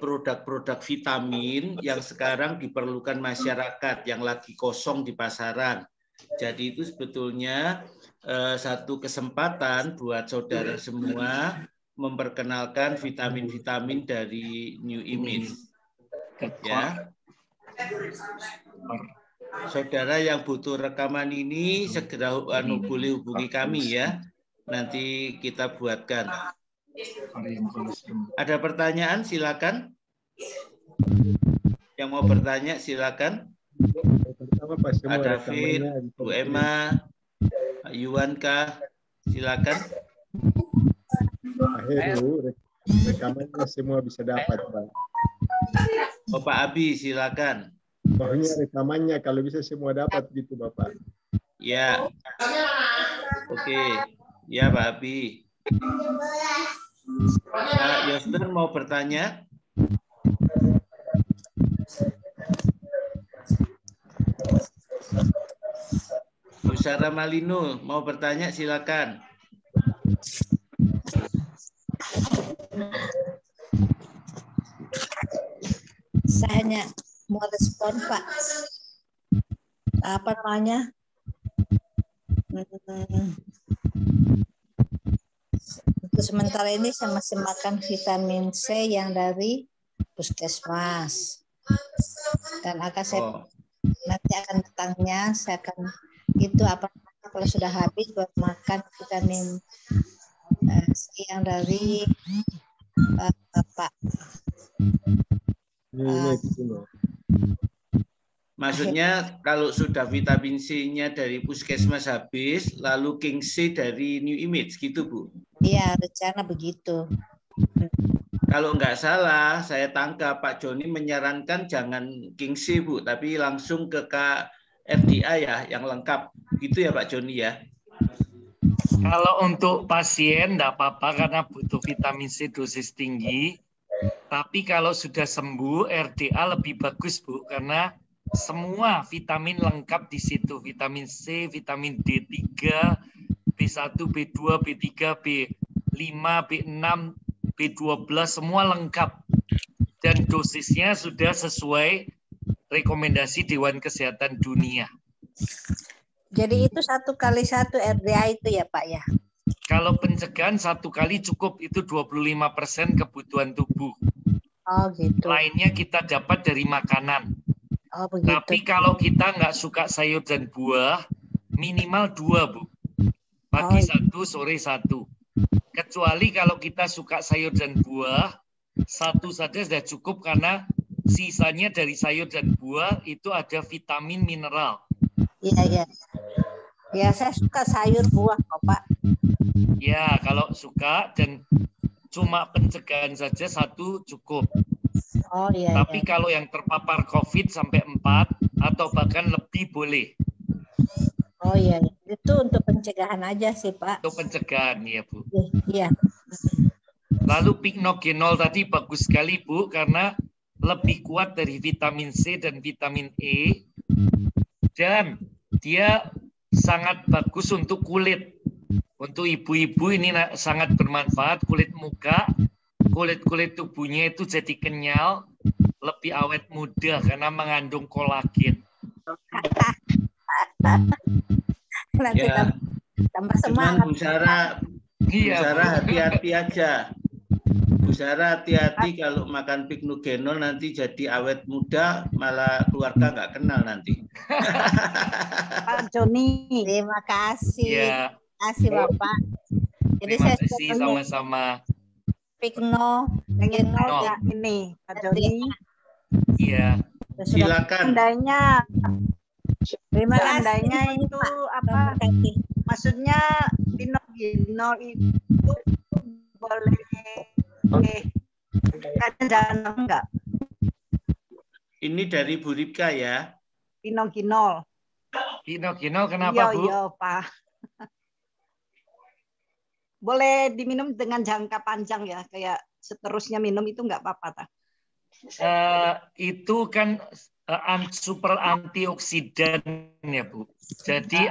produk-produk vitamin yang sekarang diperlukan masyarakat yang lagi kosong di pasaran. Jadi itu sebetulnya satu kesempatan buat saudara semua memperkenalkan vitamin-vitamin dari New Image. Ya. Saudara yang butuh rekaman ini segera boleh hubungi kami ya. Nanti kita buatkan. Ada pertanyaan, silakan. Yang mau bertanya, silakan. Pertama Pak Pak semua David, rekamannya Bu Emma, Pak Yuwanka, silakan. Pak Heru, rekamannya semua bisa dapat Pak. Oh, Pak Abi, silakan. Pokoknya rekamannya kalau bisa semua dapat gitu Bapak. Ya. Oke. Ya, Pak Abi. Pak Yoster mau bertanya? Bu Sarah Malino mau bertanya, silakan. Saya hanya mau respon Pak. Apa namanya? Untuk sementara ini saya masih makan vitamin C yang dari puskesmas. Dan akan saya nanti akan datangnya saya akan itu apa kalau sudah habis buat makan vitamin C yang dari Pak. Maksudnya kalau sudah vitamin C-nya dari puskesmas habis, lalu King C dari New Image, gitu Bu? Iya, rencana begitu. Kalau nggak salah, saya tangkap Pak Joni menyarankan jangan King C, Bu, tapi langsung ke KRDA ya, yang lengkap. Gitu ya Pak Joni ya? Kalau untuk pasien nggak apa-apa karena butuh vitamin C dosis tinggi. Tapi kalau sudah sembuh, RDA lebih bagus, Bu, karena semua vitamin lengkap di situ. Vitamin C, vitamin D3, B1, B2, B3, B5, B6, B12, semua lengkap. Dan dosisnya sudah sesuai rekomendasi Dewan Kesehatan Dunia. Jadi itu 1 kali 1 RDA itu ya Pak ya? Kalau pencegahan 1 kali cukup, itu 25% kebutuhan tubuh. Oh gitu. Lainnya kita dapat dari makanan. Oh begitu. Tapi kalau kita nggak suka sayur dan buah, minimal 2, Bu. Pagi 1, sore 1. Kecuali kalau kita suka sayur dan buah, 1 saja sudah cukup karena sisanya dari sayur dan buah itu ada vitamin mineral. Iya, iya. Ya, saya suka sayur buah kok, Pak. Ya, kalau suka dan cuma pencegahan saja 1 cukup. Oh iya. Tapi kalau yang terpapar COVID sampai 4 atau bahkan lebih boleh. Oh iya, itu untuk pencegahan aja sih Pak. Untuk pencegahan ya Bu. Iya. Lalu Pycnogenol tadi bagus sekali Bu karena lebih kuat dari vitamin C dan vitamin E dan dia sangat bagus untuk kulit. Untuk ibu-ibu ini sangat bermanfaat, kulit muka, kulit tubuhnya itu jadi kenyal, lebih awet muda karena mengandung kolagen. Ya. Tambah Cuman semangat. Bu Sarah, hati-hati aja. Bu Sarah hati-hati kalau makan Pycnogenol nanti jadi awet muda, malah keluarga nggak kenal nanti. Pak Joni. Terima kasih. Ya. Terima kasih Bapak. Jadi terima kasih sama-sama. Pycnogenol ini Pak Joni. Iya. Silakan. Andainya Terima kasih. Andainya itu apa? Maksudnya Pycnogenol itu boleh jangan enggak? Ini dari Bu Ripka ya. Pycnogenol. Pycnogenol kenapa Bu? Iya Pak. Boleh diminum dengan jangka panjang ya, kayak seterusnya minum itu enggak apa-apa tak? Itu kan super antioksidan ya Bu. Jadi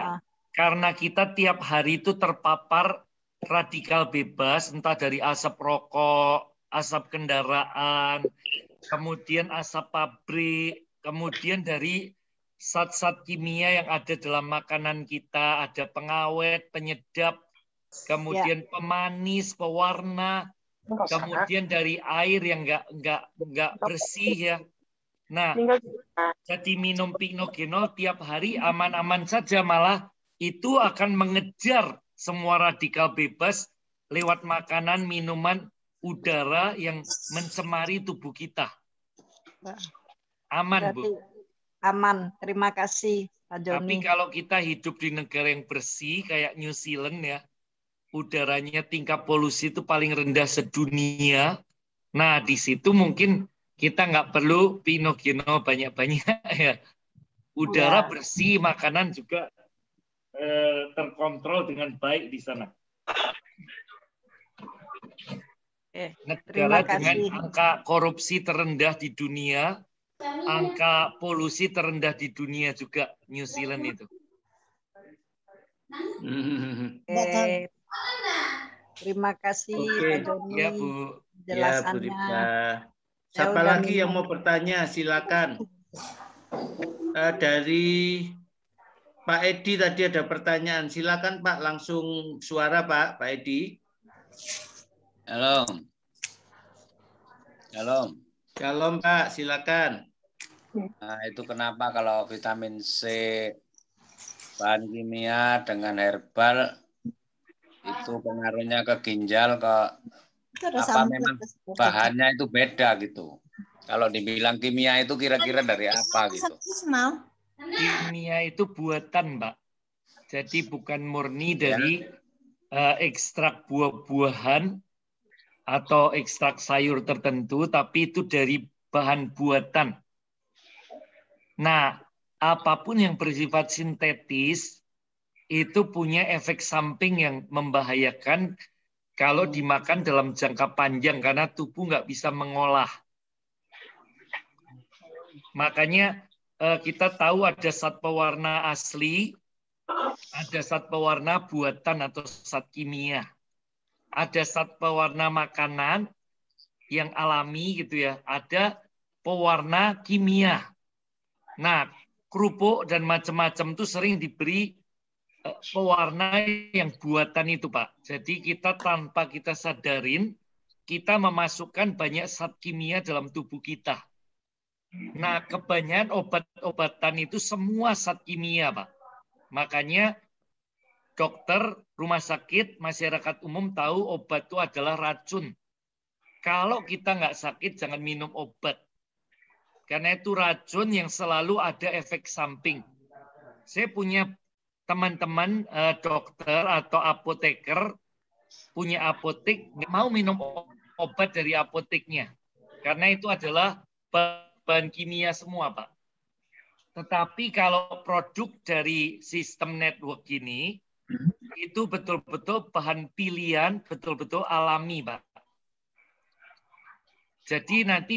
karena kita tiap hari itu terpapar radikal bebas, entah dari asap rokok, asap kendaraan, kemudian asap pabrik, kemudian dari zat-zat kimia yang ada dalam makanan kita, ada pengawet, penyedap, kemudian pemanis, pewarna, kemudian dari air yang nggak bersih ya. Nah, jadi minum Pycnogenol tiap hari aman-aman saja, malah itu akan mengejar semua radikal bebas lewat makanan, minuman, udara yang mencemari tubuh kita. Aman, Bu. aman. Terima kasih Pak Tapi Joni. kalau kita hidup di negara yang bersih kayak New Zealand ya, udaranya tingkat polusi itu paling rendah sedunia. Nah, di situ mungkin kita nggak perlu pinogeno banyak-banyak ya. Udara Ya. bersih, makanan juga terkontrol dengan baik di sana. Terima Negara dengan kasih. angka korupsi terendah di dunia, angka polusi terendah di dunia juga New Zealand itu. Terima kasih Pak Joni. Ya, Ya, Bu. Bu Penjelasannya. Ripka. Saya Siapa udah lagi yang minum. mau bertanya? Silakan. Dari Pak Edi tadi ada pertanyaan. Silakan Pak, langsung suara Pak Edi. Halo. Halo. Shalom Pak, silakan. Nah, itu kenapa kalau vitamin C bahan kimia dengan herbal itu pengaruhnya ke ginjal, ke apa memang bahannya itu beda gitu. Kalau dibilang kimia itu kira-kira dari apa gitu? Kimia itu buatan, Mbak. Jadi bukan murni dari ekstrak buah-buahan atau ekstrak sayur tertentu, tapi itu dari bahan buatan. Nah, apapun yang bersifat sintetis itu punya efek samping yang membahayakan kalau dimakan dalam jangka panjang karena tubuh nggak bisa mengolah. Makanya kita tahu ada zat pewarna asli, ada zat pewarna buatan atau zat kimia. Ada zat pewarna makanan yang alami gitu ya, ada pewarna kimia. Nah, kerupuk dan macam-macam itu sering diberi pewarna yang buatan itu, Pak. Jadi kita tanpa kita sadarin, kita memasukkan banyak zat kimia dalam tubuh kita. Nah, kebanyakan obat-obatan itu semua zat kimia, Pak. Makanya dokter, rumah sakit, masyarakat umum tahu obat itu adalah racun. Kalau kita nggak sakit, jangan minum obat. Karena itu racun yang selalu ada efek samping. Saya punya teman-teman dokter atau apoteker, punya apotek, nggak mau minum obat dari apoteknya. Karena itu adalah bahan kimia semua, Pak. Tetapi kalau produk dari sistem network ini, itu betul-betul bahan pilihan, betul-betul alami, Pak. Jadi nanti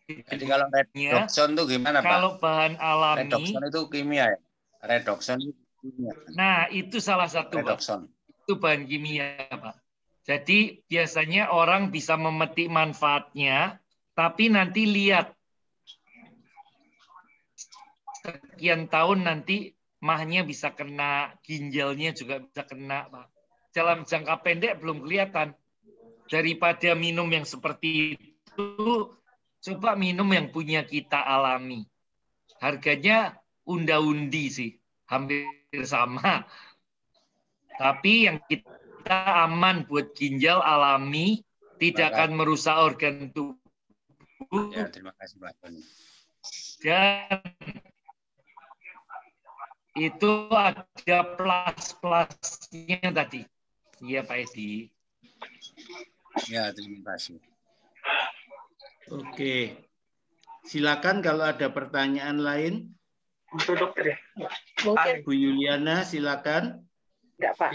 jadi kalau redoxon itu gimana, Pak? Kalau bahan alami, redoxon itu kimia ya? Redoxon itu kimia. Nah, itu salah satu, redoxon. Pak. Itu bahan kimia, Pak. Jadi biasanya orang bisa memetik manfaatnya, tapi nanti lihat sekian tahun nanti mahnya bisa kena, ginjalnya juga bisa kena, Pak. Dalam jangka pendek belum kelihatan. Daripada minum yang seperti itu, coba minum yang punya kita alami. Harganya unda-undi sih, hampir sama. Tapi yang kita aman buat ginjal alami, tidak akan merusak organ tubuh. Ya, terima kasih Pak Tony. Dan itu ada plus-plusnya tadi. Iya Pak Edi. Ya, terima kasih. Oke. Silakan kalau ada pertanyaan lain. Untuk dokter ya? Bu Yuliana, silakan. Enggak, Pak.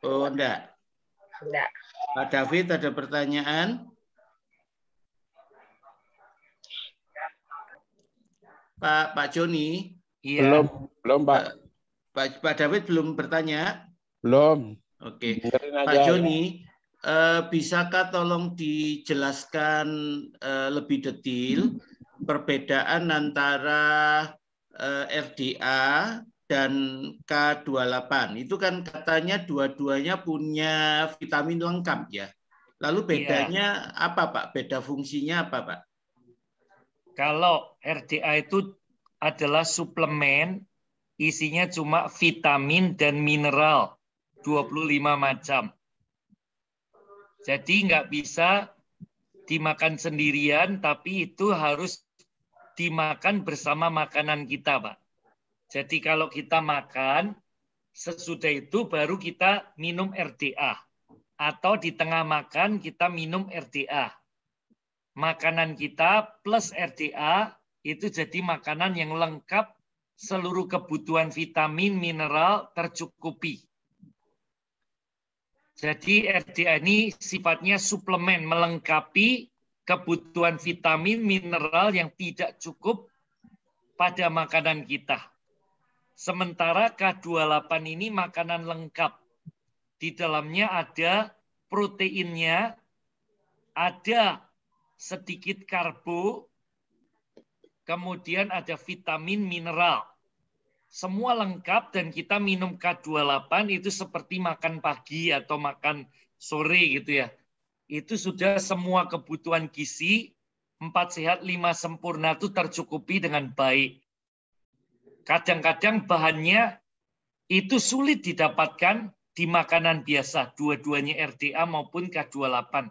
Oh, enggak. Enggak. Pak David ada pertanyaan? Pak Joni? Iya. Belum Pak. Pak David belum bertanya? Belum. Oke. Pak Joni, bisakah tolong dijelaskan lebih detail perbedaan antara RDA dan K28? Itu kan katanya dua-duanya punya vitamin lengkap ya. Lalu bedanya apa Pak? Beda fungsinya apa Pak? Kalau RDA itu adalah suplemen, isinya cuma vitamin dan mineral, 25 macam. Jadi nggak bisa dimakan sendirian, tapi itu harus dimakan bersama makanan kita, Pak. Jadi kalau kita makan, sesudah itu baru kita minum RDA. Atau di tengah makan kita minum RDA. Makanan kita plus RDA itu jadi makanan yang lengkap, seluruh kebutuhan vitamin, mineral tercukupi. Jadi RDA ini sifatnya suplemen, melengkapi kebutuhan vitamin, mineral yang tidak cukup pada makanan kita. Sementara K28 ini makanan lengkap. Di dalamnya ada proteinnya, ada sedikit karbo, kemudian ada vitamin, mineral. Semua lengkap dan kita minum K28 itu seperti makan pagi atau makan sore gitu ya. Itu sudah semua kebutuhan gizi, 4 sehat, 5 sempurna itu tercukupi dengan baik. Kadang-kadang bahannya itu sulit didapatkan di makanan biasa, dua-duanya RDA maupun K28.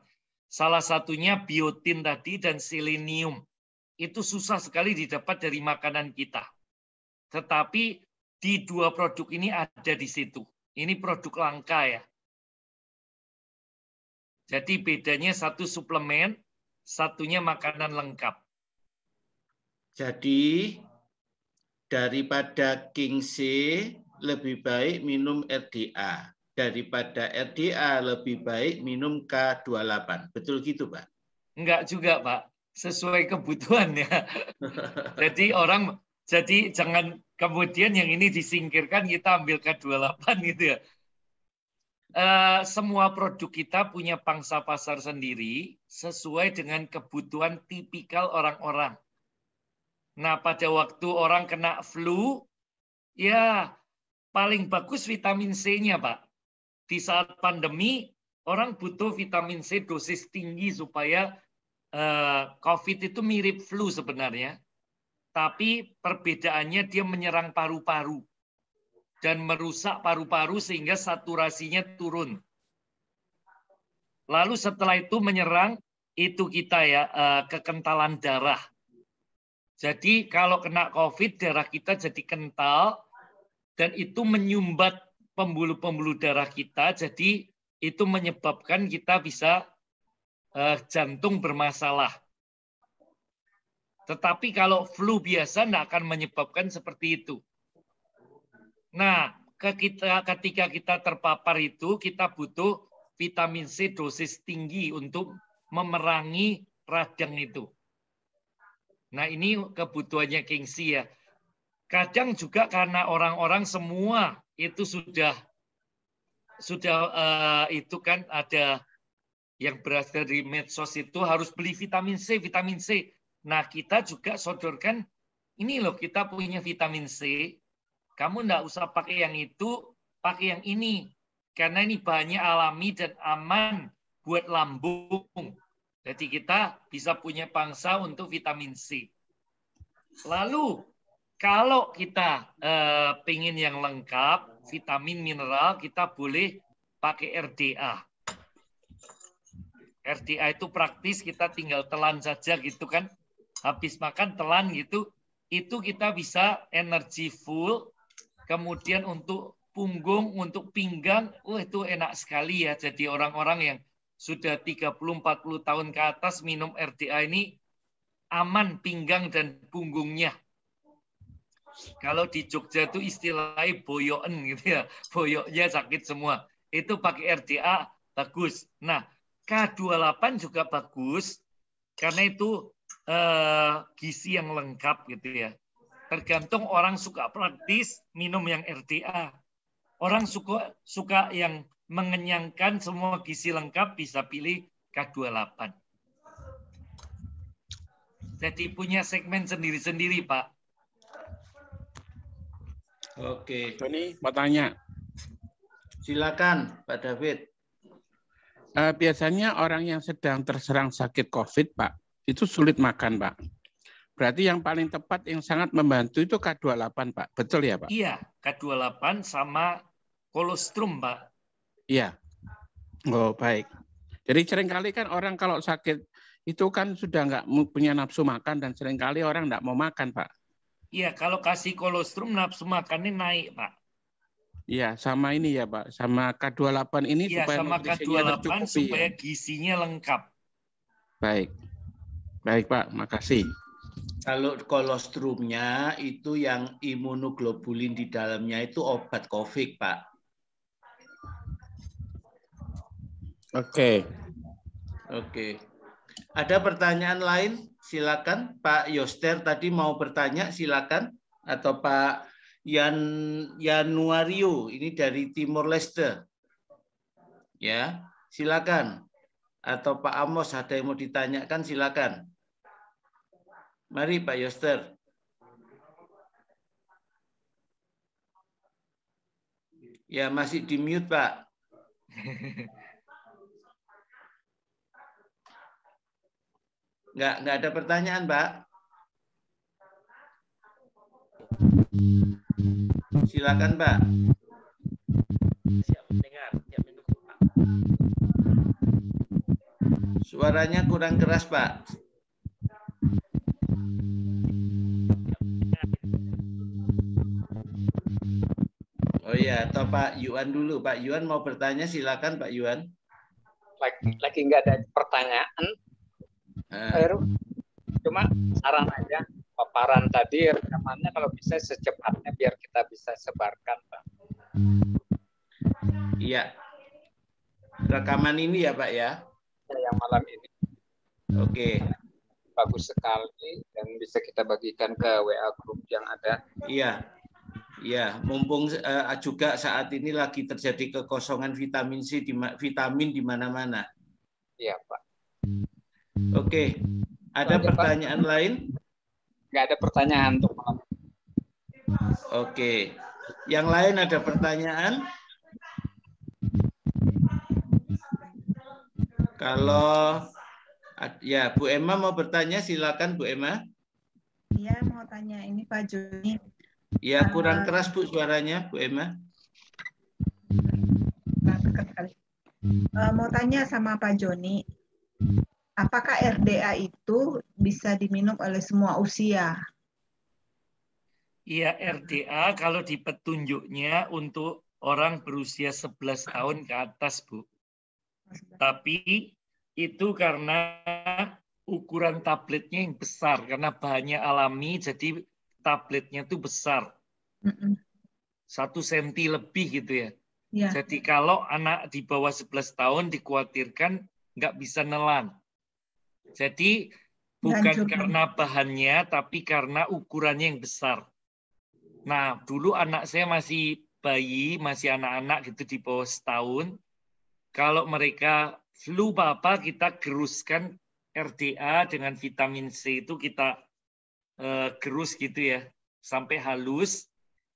Salah satunya biotin tadi dan selenium. Itu susah sekali didapat dari makanan kita. Tetapi di dua produk ini ada di situ. Ini produk langka ya. Jadi bedanya satu suplemen, satunya makanan lengkap. Jadi daripada King C lebih baik minum RDA. Daripada RDA lebih baik minum K28. Betul gitu, Pak? Enggak juga, Pak. Sesuai kebutuhan ya. Jadi jangan kemudian yang ini disingkirkan, kita ambil K28 gitu ya. Semua produk kita punya pangsa pasar sendiri sesuai dengan kebutuhan tipikal orang-orang. Nah, pada waktu orang kena flu, ya paling bagus vitamin C-nya, Pak. Di saat pandemi, orang butuh vitamin C dosis tinggi supaya COVID itu mirip flu sebenarnya. Tapi perbedaannya dia menyerang paru-paru dan merusak paru-paru sehingga saturasinya turun. Lalu setelah itu menyerang itu kita ya kekentalan darah. Jadi kalau kena COVID darah kita jadi kental dan itu menyumbat pembuluh-pembuluh darah kita. Jadi itu menyebabkan kita bisa jantung bermasalah. Tetapi kalau flu biasa tidak akan menyebabkan seperti itu. Nah, ketika kita terpapar itu, kita butuh vitamin C dosis tinggi untuk memerangi radang itu. Nah, ini kebutuhannya King C ya. Kadang juga karena orang-orang semua itu sudah itu kan ada yang berasal dari medsos itu harus beli vitamin C, vitamin C. Nah, kita juga sodorkan, ini loh kita punya vitamin C, kamu nggak usah pakai yang itu, pakai yang ini. Karena ini bahannya alami dan aman buat lambung. Jadi kita bisa punya pangsa untuk vitamin C. Lalu, kalau kita pengen yang lengkap, vitamin, mineral, kita boleh pakai RDA. RDA itu praktis, kita tinggal telan saja gitu kan. Habis makan telan gitu, itu kita bisa energi full. Kemudian untuk punggung, untuk pinggang, itu enak sekali ya. Jadi orang-orang yang sudah 30-40 tahun ke atas minum RDA ini aman pinggang dan punggungnya. Kalau di Jogja itu istilahnya boyoken gitu ya. Boyoknya sakit semua. Itu pakai RDA bagus. Nah, K28 juga bagus karena itu gizi yang lengkap gitu ya. Tergantung orang suka praktis minum yang RDA. Orang suka yang mengenyangkan semua gizi lengkap bisa pilih K28. Jadi punya segmen sendiri-sendiri, Pak. Oke. Tony mau tanya. Silakan, Pak David. Biasanya orang yang sedang terserang sakit COVID, Pak, itu sulit makan, Pak. Berarti yang paling tepat yang sangat membantu itu K28, Pak. Betul ya, Pak? Iya, K28 sama kolostrum, Pak. Iya. Oh, baik. Jadi seringkali kan orang kalau sakit itu kan sudah nggak punya nafsu makan dan seringkali orang nggak mau makan, Pak. Iya, kalau kasih kolostrum nafsu makannya naik, Pak. Iya, sama ini ya, Pak. Sama K28 ini Iya, supaya sama nutrisinya K28 tercukupi supaya ya. gizinya lengkap. Baik. Baik, Pak. Makasih. Kalau kolostrumnya itu yang imunoglobulin di dalamnya itu obat COVID, Pak. Oke. Oke. Ada pertanyaan lain? Silakan Pak Yoster tadi mau bertanya, silakan. Atau Pak Yanuario, ini dari Timor Leste. Ya, silakan. Atau Pak Amos ada yang mau ditanyakan, silakan. Mari Pak Yoster. Ya, masih di mute, Pak. Nggak ada pertanyaan, Pak. Silakan, Pak. Siap mendengar, siap mendukung, Pak. Suaranya kurang keras, Pak. Oh iya, atau Pak Yuan dulu. Pak Yuan mau bertanya, silakan Pak Yuan. Lagi nggak ada pertanyaan. Cuma saran aja, paparan tadi rekamannya kalau bisa secepatnya biar kita bisa sebarkan, Pak. Iya. Rekaman ini ya, Pak ya? Yang malam ini. Oke. Bagus sekali dan bisa kita bagikan ke WA grup yang ada. Iya. Ya, mumpung juga saat ini lagi terjadi kekosongan vitamin C, vitamin di mana-mana. Iya, Pak. Oke. Ada pertanyaan lain? Nggak ada pertanyaan untuk malam. Oke. Yang lain ada pertanyaan? Kalau ya Bu Emma mau bertanya, silakan Bu Emma. Iya, mau tanya ini Pak Joni. Ya, kurang keras Bu suaranya, Bu Emma. Mau tanya sama Pak Joni, apakah RDA itu bisa diminum oleh semua usia? Iya, RDA kalau di petunjuknya untuk orang berusia 11 tahun ke atas, Bu. Tapi itu karena ukuran tabletnya yang besar, karena bahannya alami, jadi tabletnya itu besar. 1 senti lebih gitu ya. Ya. Jadi kalau anak di bawah 11 tahun dikhawatirkan nggak bisa nelan. Jadi bukan karena bahannya, tapi karena ukurannya yang besar. Nah, dulu anak saya masih bayi, masih anak-anak gitu di bawah setahun. Kalau mereka flu apa, kita geruskan RDA dengan vitamin C itu kita gerus gitu ya, sampai halus.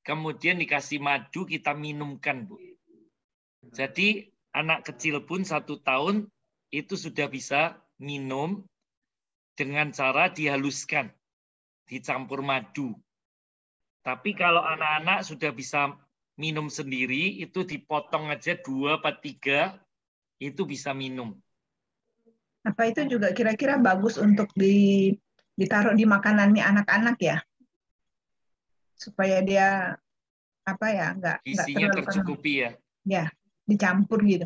Kemudian dikasih madu, kita minumkan, Bu. Jadi anak kecil pun 1 tahun itu sudah bisa minum dengan cara dihaluskan, dicampur madu. Tapi kalau anak-anak sudah bisa minum sendiri, itu dipotong aja 2 atau 3, itu bisa minum. Apa itu juga kira-kira bagus untuk ditaruh di makanannya anak-anak ya? Supaya dia nggak gizinya tercukupi ya? Ya, dicampur gitu.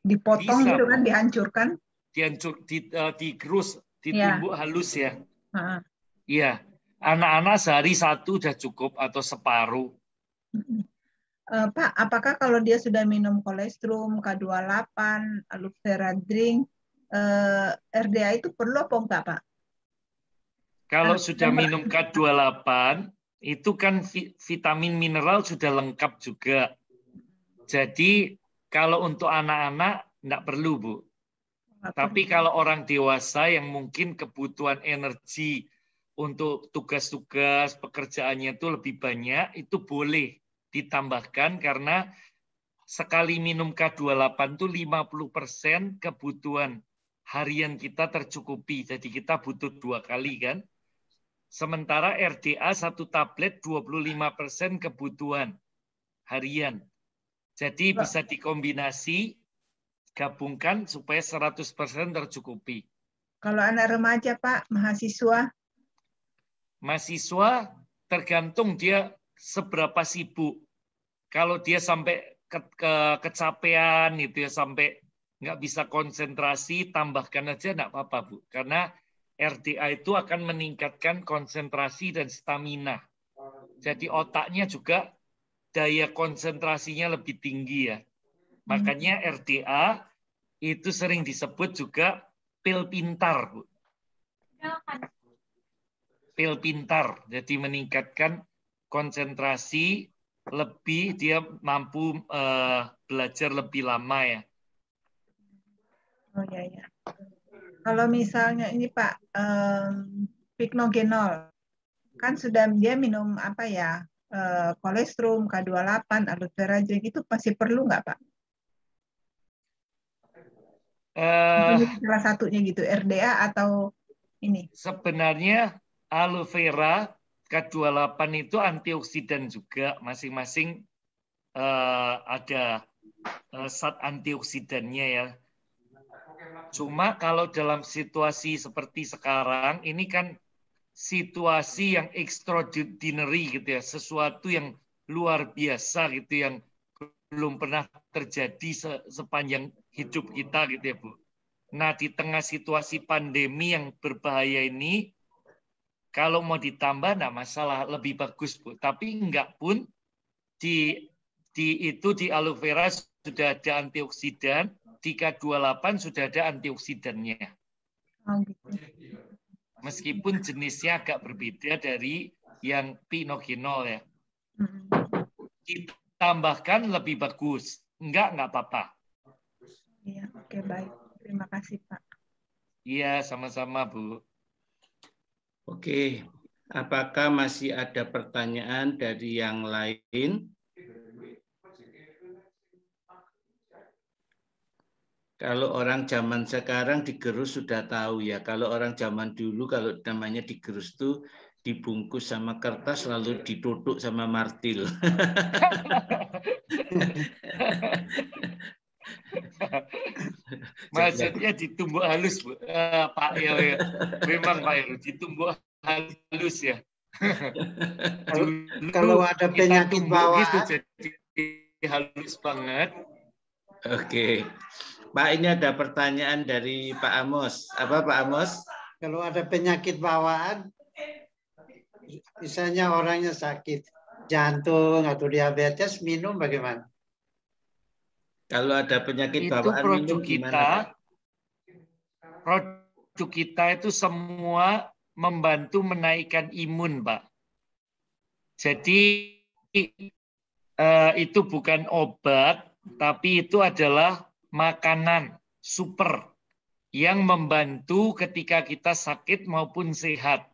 Dipotong bisa, gitu kan, dihancurkan. Digerus, ditumbuk halus ya. Iya. Anak-anak sehari 1 udah cukup atau separuh. Pak, apakah kalau dia sudah minum kolostrum, K28, aloe vera drink, RDA itu perlu apa enggak, Pak? Kalau sudah minum K28, itu kan vitamin mineral sudah lengkap juga. Jadi kalau untuk anak-anak enggak perlu, Bu. Tapi kalau orang dewasa yang mungkin kebutuhan energi untuk tugas-tugas pekerjaannya itu lebih banyak, itu boleh ditambahkan karena sekali minum K28 itu 50% kebutuhan harian kita tercukupi. Jadi kita butuh 2 kali kan. Sementara RDA 1 tablet 25% kebutuhan harian. Jadi bisa dikombinasi, gabungkan supaya 100% tercukupi. Kalau anak remaja, Pak, mahasiswa? Mahasiswa tergantung dia seberapa sibuk. Kalau dia sampai kecapean gitu ya, sampai nggak bisa konsentrasi, tambahkan aja nggak apa-apa, Bu. Karena RDA itu akan meningkatkan konsentrasi dan stamina. Jadi otaknya juga daya konsentrasinya lebih tinggi ya. Makanya RDA itu sering disebut juga pil pintar, Bu. Pil pintar, jadi meningkatkan konsentrasi lebih, dia mampu belajar lebih lama ya. Oh ya ya. Kalau misalnya ini Pak, Picnogenol, kan sudah dia minum apa ya, kolestrum, K28, aluteragen, itu masih perlu nggak Pak? Salah satunya gitu, RDA atau ini? Sebenarnya aloe vera K28 itu antioksidan juga, masing-masing ada zat antioksidannya ya. Cuma kalau dalam situasi seperti sekarang, ini kan situasi yang extraordinary gitu ya, sesuatu yang luar biasa gitu, yang belum pernah terjadi sepanjang hidup kita gitu ya, Bu. Nah, di tengah situasi pandemi yang berbahaya ini, kalau mau ditambah, nah masalah, lebih bagus, Bu. Tapi enggak pun, di aloe vera sudah ada antioksidan, di K28 sudah ada antioksidannya. Meskipun jenisnya agak berbeda dari yang Picnogenol ya. Ditambahkan lebih bagus. Enggak apa-apa. Iya, oke, baik. Terima kasih, Pak. Iya, sama-sama, Bu. Oke, apakah masih ada pertanyaan dari yang lain? Kalau orang zaman sekarang digerus sudah tahu ya. Kalau orang zaman dulu kalau namanya digerus tuh dibungkus sama kertas lalu ditutup sama martil. Maksudnya ditumbuk halus, Bu. Pak ya, memang Pak Heru, ditumbuk halus ya. Kalau ada penyakit bawaan gitu, jadi halus banget. Oke. Pak, ini ada pertanyaan dari Pak Amos. Apa Pak Amos? Kalau ada penyakit bawaan, misalnya orangnya sakit jantung atau diabetes, minum bagaimana? Kalau ada penyakit Itu bawaan produk minum gimana, Pak? Produk kita itu semua membantu menaikkan imun, Pak. Jadi itu bukan obat, tapi itu adalah makanan super yang membantu ketika kita sakit maupun sehat.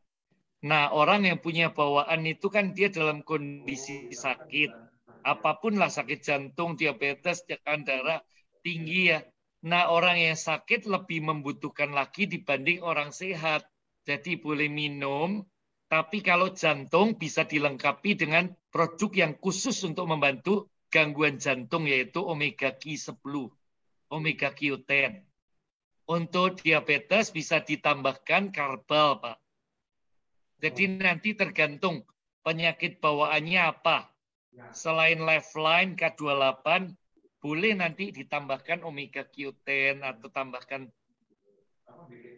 Nah, orang yang punya bawaan itu kan dia dalam kondisi sakit. Apapun lah, sakit jantung, diabetes, tekanan darah tinggi ya. Nah, orang yang sakit lebih membutuhkan lagi dibanding orang sehat. Jadi boleh minum, tapi kalau jantung bisa dilengkapi dengan produk yang khusus untuk membantu gangguan jantung, yaitu omega Q10, omega Q10. Untuk diabetes bisa ditambahkan karbal, Pak. Jadi nanti tergantung penyakit bawaannya apa. Selain Lifeline K28, boleh nanti ditambahkan omega Q10 atau tambahkan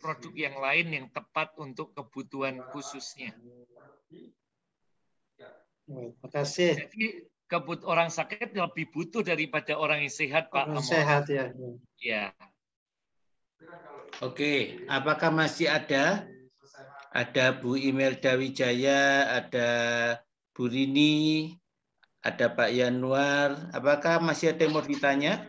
produk yang lain yang tepat untuk kebutuhan khususnya. Terima kasih. Jadi orang sakit lebih butuh daripada orang yang sehat, Pak. Orang sehat ya. Ya. Oke, apakah masih ada? Ada Bu Imelda Wijaya, ada Bu Rini, ada Pak Yanuar. Apakah masih ada yang mau ditanya?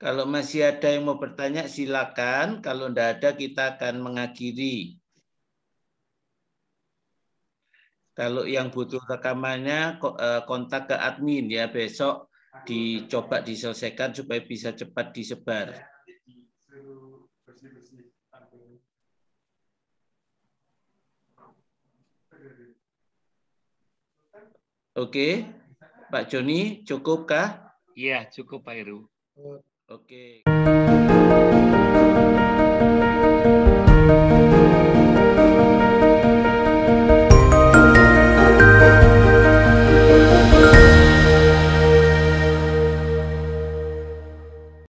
Kalau masih ada yang mau bertanya, silakan. Kalau tidak ada, kita akan mengakhiri. Kalau yang butuh rekamannya, kontak ke admin ya. Besok dicoba diselesaikan supaya bisa cepat disebar. Oke, Pak Joni, cukupkah? Iya, cukup Pak Heru. Oke.